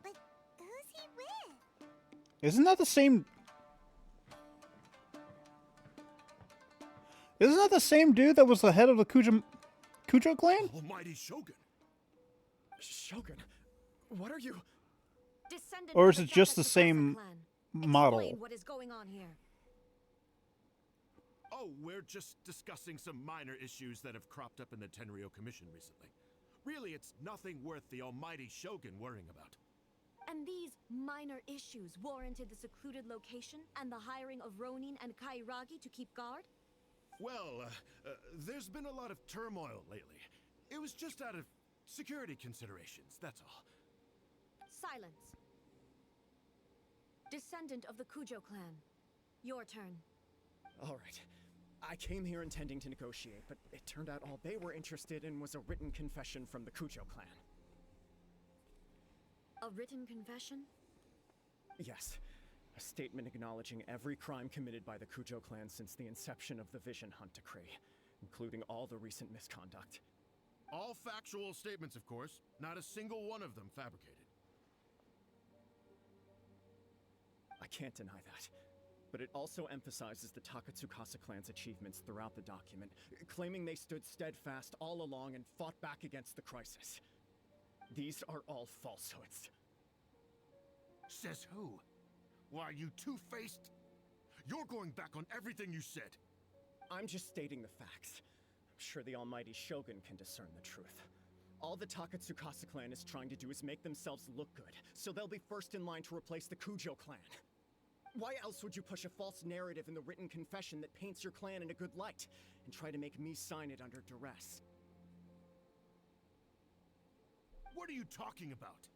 But who's he with? Isn't that the same? Isn't that the same dude that was the head of the Kujo clan? Almighty Shogun. Shogun, what are you? Descendant Or of is the it just the Takatsuka same clan. model? Explain what is going on here. Oh, we're just discussing some minor issues that have cropped up in the Tenryo Commission recently. Really, it's nothing worth the almighty Shogun worrying about. And these minor issues warranted the secluded location and the hiring of Ronin and Kairagi to keep guard? Well, there's been a lot of turmoil lately. It was just out of security considerations, that's all. Silence. Descendant of the Kujo clan. Your turn. All right. I came here intending to negotiate, but it turned out all they were interested in was a written confession from the Kujo clan. A written confession? Yes. A statement acknowledging every crime committed by the Kujo clan since the inception of the Vision Hunt Decree, including all the recent misconduct. All factual statements, of course. Not a single one of them fabricated. I can't deny that. But it also emphasizes the Takatsukasa clan's achievements throughout the document, claiming they stood steadfast all along and fought back against the crisis. These are all falsehoods. Says who? Why, you two-faced? You're going back on everything you said. I'm just stating the facts. I'm sure the almighty Shogun can discern the truth. All the Takatsukasa clan is trying to do is make themselves look good, so they'll be first in line to replace the Kujo clan. Why else would you push a false narrative in the written confession that paints your clan in a good light, and try to make me sign it under duress? What are you talking about?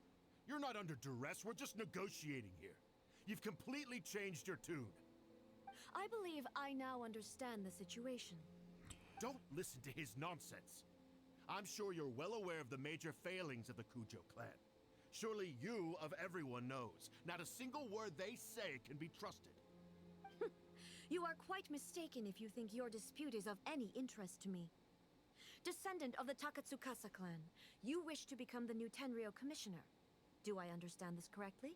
You're not under duress, we're just negotiating here. You've completely changed your tune. I believe I now understand the situation. Don't listen to his nonsense. I'm sure you're well aware of the major failings of the Kujo clan. Surely you, of everyone, knows. Not a single word they say can be trusted. You are quite mistaken if you think your dispute is of any interest to me. Descendant of the Takatsukasa clan, you wish to become the new Tenryo commissioner. Do I understand this correctly?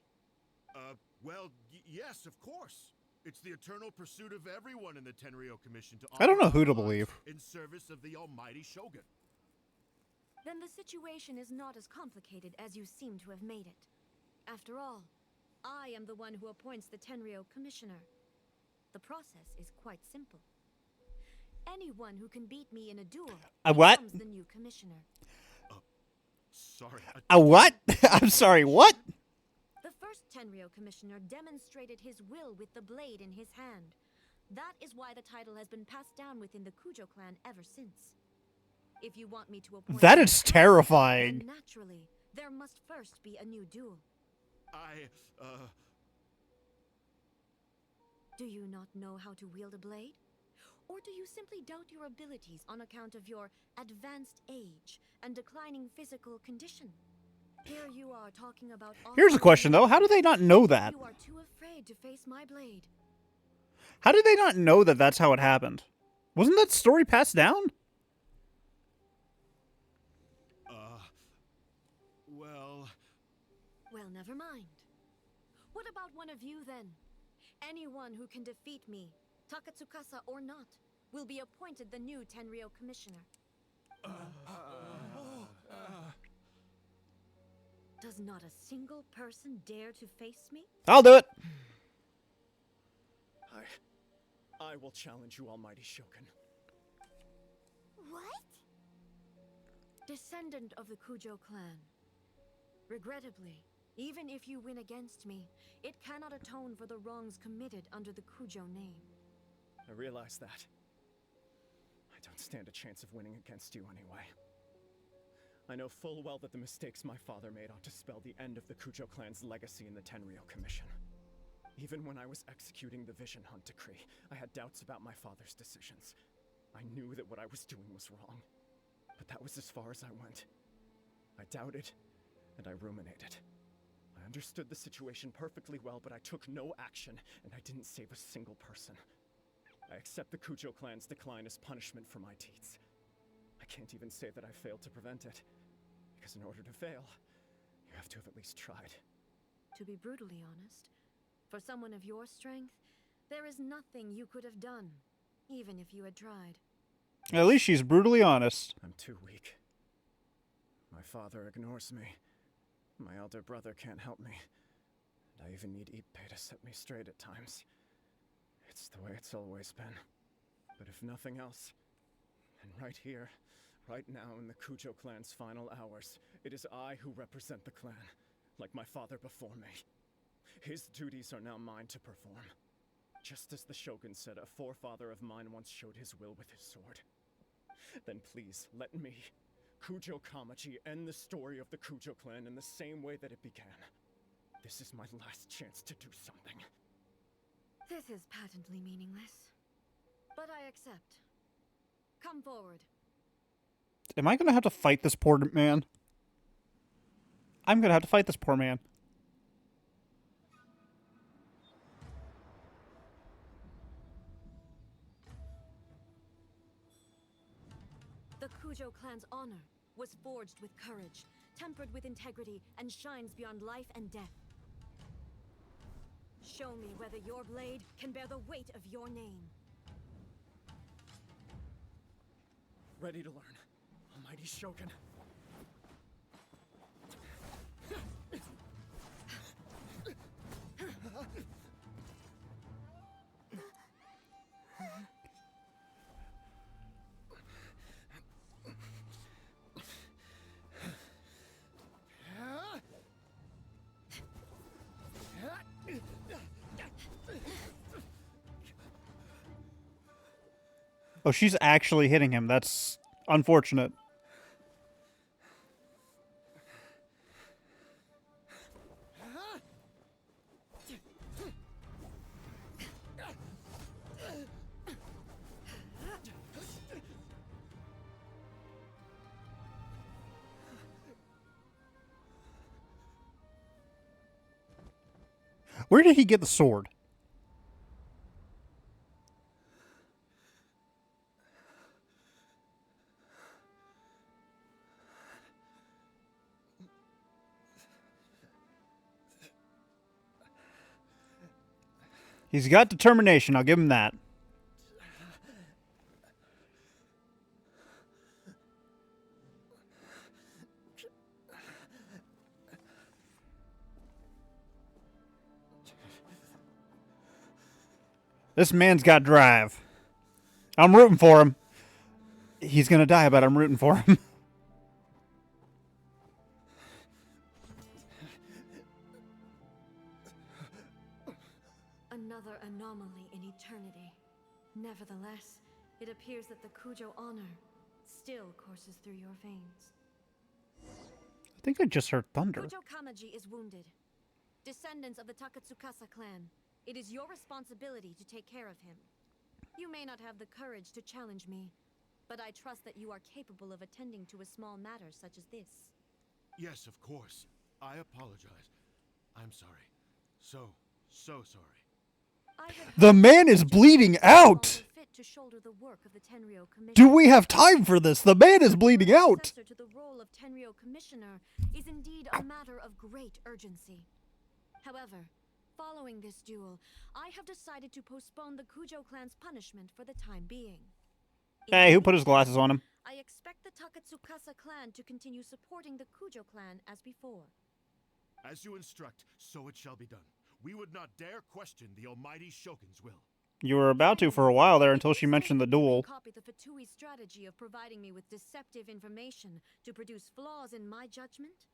Well, yes, of course. It's the eternal pursuit of everyone in the Tenryo Commission to I don't know who to offer believe. in service of the almighty Shogun. Then the situation is not as complicated as you seem to have made it. After all, I am the one who appoints the Tenryo commissioner. The process is quite simple. Anyone who can beat me in a duel what? becomes the new commissioner. Sorry. A what? I'm sorry, what? The first Tenryo commissioner demonstrated his will with the blade in his hand. That is why the title has been passed down within the Kujo clan ever since. If you want me to appoint That is terrifying. then naturally, there must first be a new duel. Do you not know how to wield a blade? Or do you simply doubt your abilities on account of your advanced age and declining physical condition? Here you are talking about... Here's a question, though. How do they not know that? You are too afraid to face my blade. How did they not know that that's how it happened? Wasn't that story passed down? Well, never mind. What about one of you, then? Anyone who can defeat me, Takatsukasa or not, will be appointed the new Tenryo commissioner. Does not a single person dare to face me? I'll do it. I will challenge you, almighty Shogun. What? Descendant of the Kujo clan. Regrettably, even if you win against me, it cannot atone for the wrongs committed under the Kujo name. I realize that. I don't stand a chance of winning against you anyway. I know full well that the mistakes my father made ought to spell the end of the Kujo clan's legacy in the Tenryo Commission. Even when I was executing the Vision Hunt Decree, I had doubts about my father's decisions. I knew that what I was doing was wrong, but that was as far as I went. I doubted, and I ruminated. I understood the situation perfectly well, but I took no action, and I didn't save a single person. I accept the Kujo clan's decline as punishment for my deeds. I can't even say that I failed to prevent it, because in order to fail, you have to have at least tried. To be brutally honest, for someone of your strength, there is nothing you could have done, even if you had tried. At least she's brutally honest. I'm too weak. My father ignores me. My elder brother can't help me. And I even need Ippei to set me straight at times. It's the way it's always been. But if nothing else, and right here, right now in the Kujo clan's final hours, it is I who represent the clan, like my father before me. His duties are now mine to perform. Just as the Shogun said a forefather of mine once showed his will with his sword. Then please, let me, Kujo Kamaji, end the story of the Kujo clan in the same way that it began. This is my last chance to do something. This is patently meaningless, but I accept. Come forward. Am I gonna have to fight this poor man? I'm gonna have to fight this poor man. The Kujo clan's honor was forged with courage, tempered with integrity, and shines beyond life and death. Show me whether your blade can bear the weight of your name. Ready to learn, Almighty Shogun. Oh, she's actually hitting him. That's unfortunate. Where did he get the sword? He's got determination, I'll give him that. This man's got drive. I'm rooting for him. He's gonna die, but I'm rooting for him. Another anomaly in eternity. Nevertheless, it appears that the Kujo honor still courses through your veins. I think I just heard thunder. Kujo Kamaji is wounded. Descendants of the Takatsukasa clan, it is your responsibility to take care of him. You may not have the courage to challenge me, but I trust that you are capable of attending to a small matter such as this. Yes, of course. I apologize. I'm sorry. So sorry. The man is bleeding out! To shoulder the work of the Tenryo Commission. Do we have time for this? The man is bleeding out! To the role of Tenryo Commissioner is indeed a matter of great urgency. However, following this duel, I have decided to postpone the Kujo clan's punishment for the time being. Hey, who put his glasses on him? I expect the Takatsukasa clan to continue supporting the Kujo clan as before. As you instruct, so it shall be done. We would not dare question the Almighty Shogun's will. You were about to for a while there until she mentioned the duel. Copy the Fatui strategy of providing me with deceptive information to produce flaws in my judgment?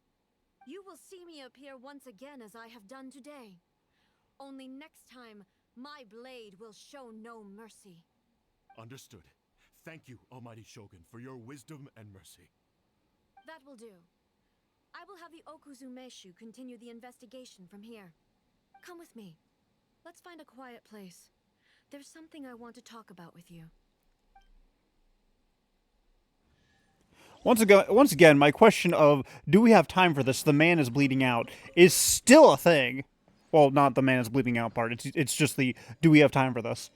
You will see me appear once again as I have done today. Only next time, my blade will show no mercy. Understood. Thank you, Almighty Shogun, for your wisdom and mercy. That will do. I will have the Okuzumeshu continue the investigation from here. Come with me. Let's find a quiet place. There's something I want to talk about with you. Once again, my question of do we have time for this? The man is bleeding out is still a thing. Well, not the man is bleeding out part. It's just the do we have time for this?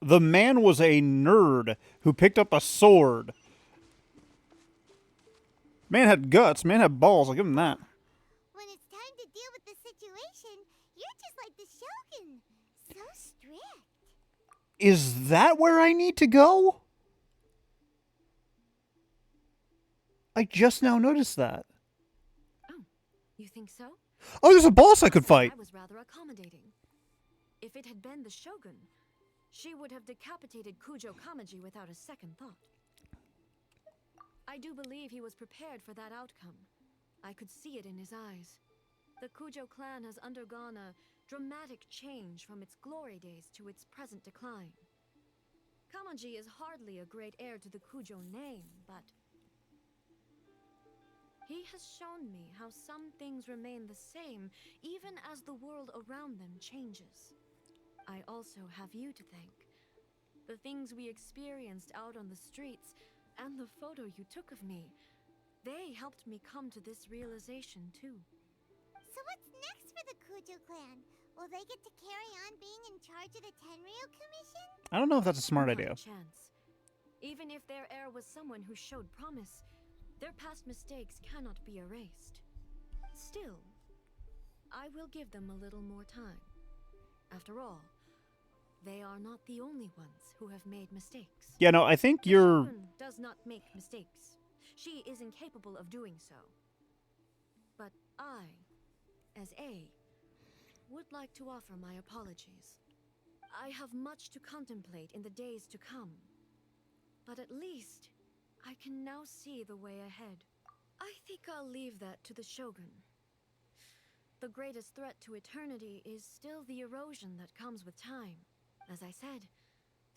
The man was a nerd who picked up a sword. Man had guts. Man had balls. I'll give him that. When it's time to deal with the situation, you're just like the Shogun. So strict. Is that where I need to go? I just now noticed that. Oh, you think so? Oh, there's a boss I could fight. I was rather accommodating. If it had been the Shogun, she would have decapitated Kujo Kamaji without a second thought. I do believe he was prepared for that outcome. I could see it in his eyes. The Kujo clan has undergone a dramatic change from its glory days to its present decline. Kamaji is hardly a great heir to the Kujo name, but he has shown me how some things remain the same even as the world around them changes. I also have you to thank. The things we experienced out on the streets and the photo you took of me, they helped me come to this realization too. So what's next for the Kujo clan? Will they get to carry on being in charge of the Tenryu Commission? I don't know if that's a smart Not idea. a chance. Even if their heir was someone who showed promise, their past mistakes cannot be erased. Still, I will give them a little more time. After all, they are not the only ones who have made mistakes. Yeah, no, I think The you're... Shogun does not make mistakes. She is incapable of doing so. But I, as Ei, would like to offer my apologies. I have much to contemplate in the days to come. But at least, I can now see the way ahead. I think I'll leave that to the Shogun. The greatest threat to eternity is still the erosion that comes with time. As I said,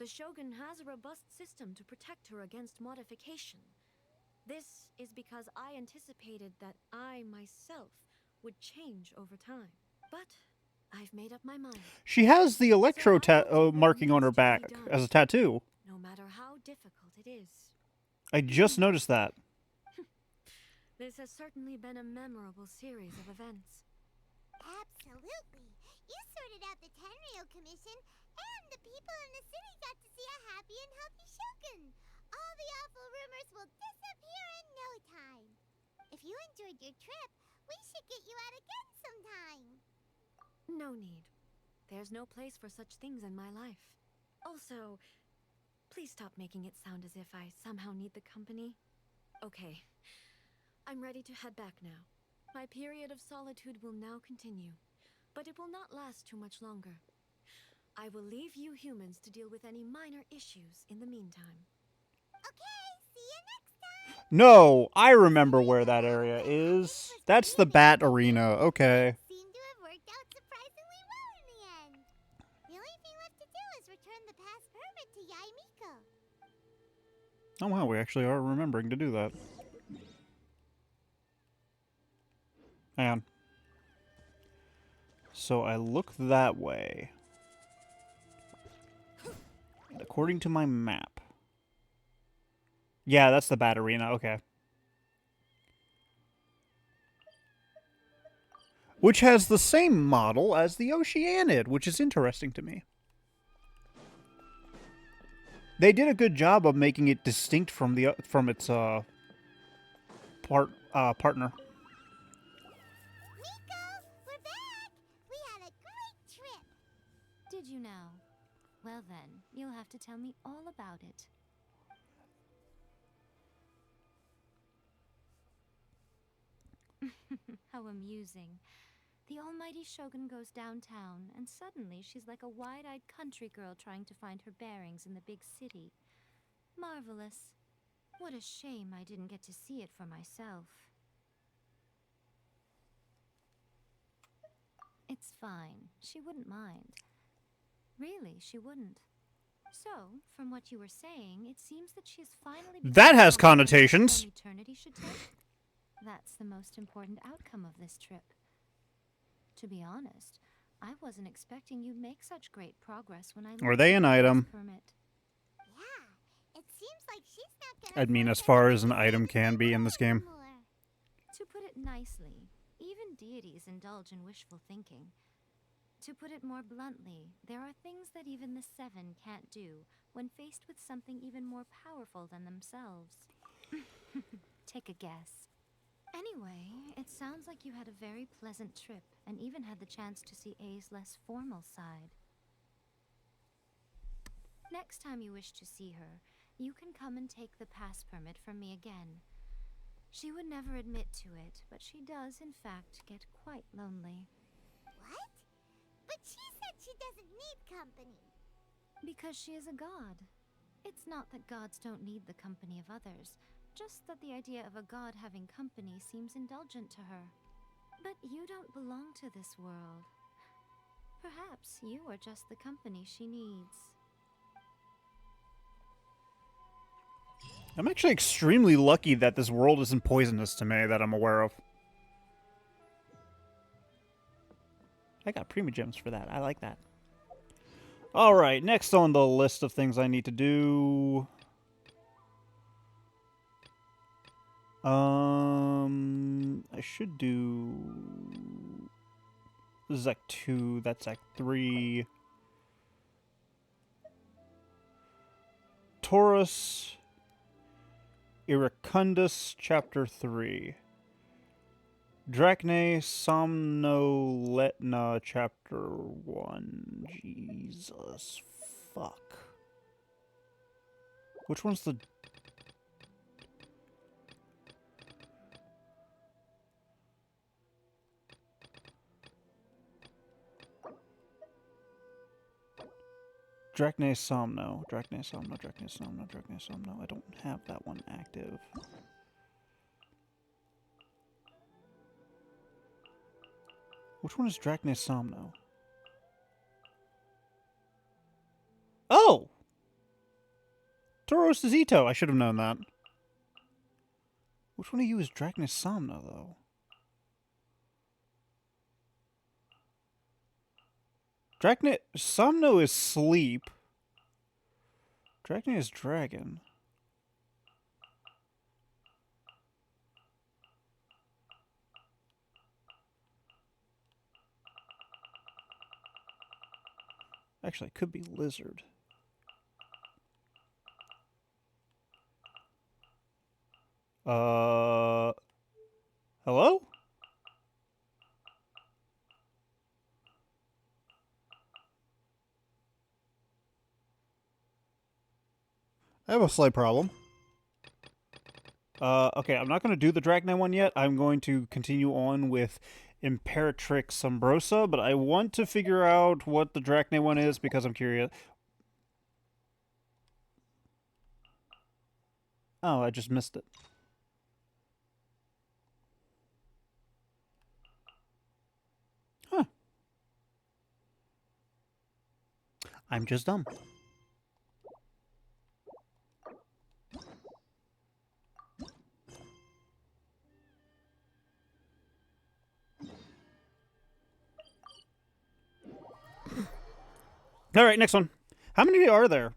the Shogun has a robust system to protect her against modification. This is because I anticipated that I myself would change over time. But I've made up my mind. She has the electro marking on her back as a tattoo. No matter how difficult it is. I just noticed that. This has certainly been a memorable series of events. Absolutely. You sorted out the Tenryu Commission, and the people in the city got to see a happy and healthy Shogun. All the awful rumors will disappear in no time. If you enjoyed your trip, we should get you out again sometime. No need. There's no place for such things in my life. Also, please stop making it sound as if I somehow need the company. Okay, I'm ready to head back now. My period of solitude will now continue, but it will not last too much longer. I will leave you humans to deal with any minor issues in the meantime. Okay, see you next time. No, I remember where that area is. That's the Bat Arena. Okay. Seemed to have worked out surprisingly well in the end. The only thing left to do is return the past permit to Yaimiko. Oh wow, we actually are remembering to do that. Hang on. So I look that way. According to my map. Yeah, that's the Bat Arena. Okay. Which has the same model as the Oceanid, which is interesting to me. They did a good job of making it distinct from the its partner. Miko, we're back! We had a great trip! Did you now? Well then, you'll have to tell me all about it. How amusing. The almighty Shogun goes downtown, and suddenly she's like a wide-eyed country girl trying to find her bearings in the big city. Marvelous. What a shame I didn't get to see it for myself. It's fine. She wouldn't mind. Really, she wouldn't. So, from what you were saying, it seems that she has finally... That has connotations. Eternity should take. That's the most important outcome of this trip. To be honest, I wasn't expecting you'd make such great progress when I Are they an item? permit. Yeah, it seems like she's not gonna I mean, as far as an item can be in this game. To put it nicely, even deities indulge in wishful thinking. To put it more bluntly, there are things that even the Seven can't do when faced with something even more powerful than themselves. Take a guess. Anyway, it sounds like you had a very pleasant trip and even had the chance to see Ei's less formal side. Next time you wish to see her, you can come and take the pass permit from me again. She would never admit to it, but she does, in fact, get quite lonely. What? But she said she doesn't need company. Because she is a god. It's not that gods don't need the company of others, just that the idea of a god having company seems indulgent to her. But you don't belong to this world. Perhaps you are just the company she needs. I'm actually extremely lucky that this world isn't poisonous to me that I'm aware of. I got Primogems for that. I like that. Alright, next on the list of things I need to do... I should do... This is Act 2, that's Act 3. Taurus... Iracundus, Chapter 3. Drachne Somnoletna, Chapter 1. Jesus fuck. Which one's the... Drachne Somno. Drachne Somno, Drachne Somno, Drachne Somno. I don't have that one active. Which one is Drachne Somno? Oh! Tauros is Ito. I should have known that. Which one of you is Drachne Somno, though? Drachne Somno is sleep. Drachne is dragon. Actually, it could be lizard. Hello? I have a slight problem. Okay, I'm not going to do the Drachne one yet. I'm going to continue on with Imperatrix Umbrosa, but I want to figure out what the Drachne one is because I'm curious. Oh, I just missed it. Huh. I'm just dumb. All right, next one. How many are there?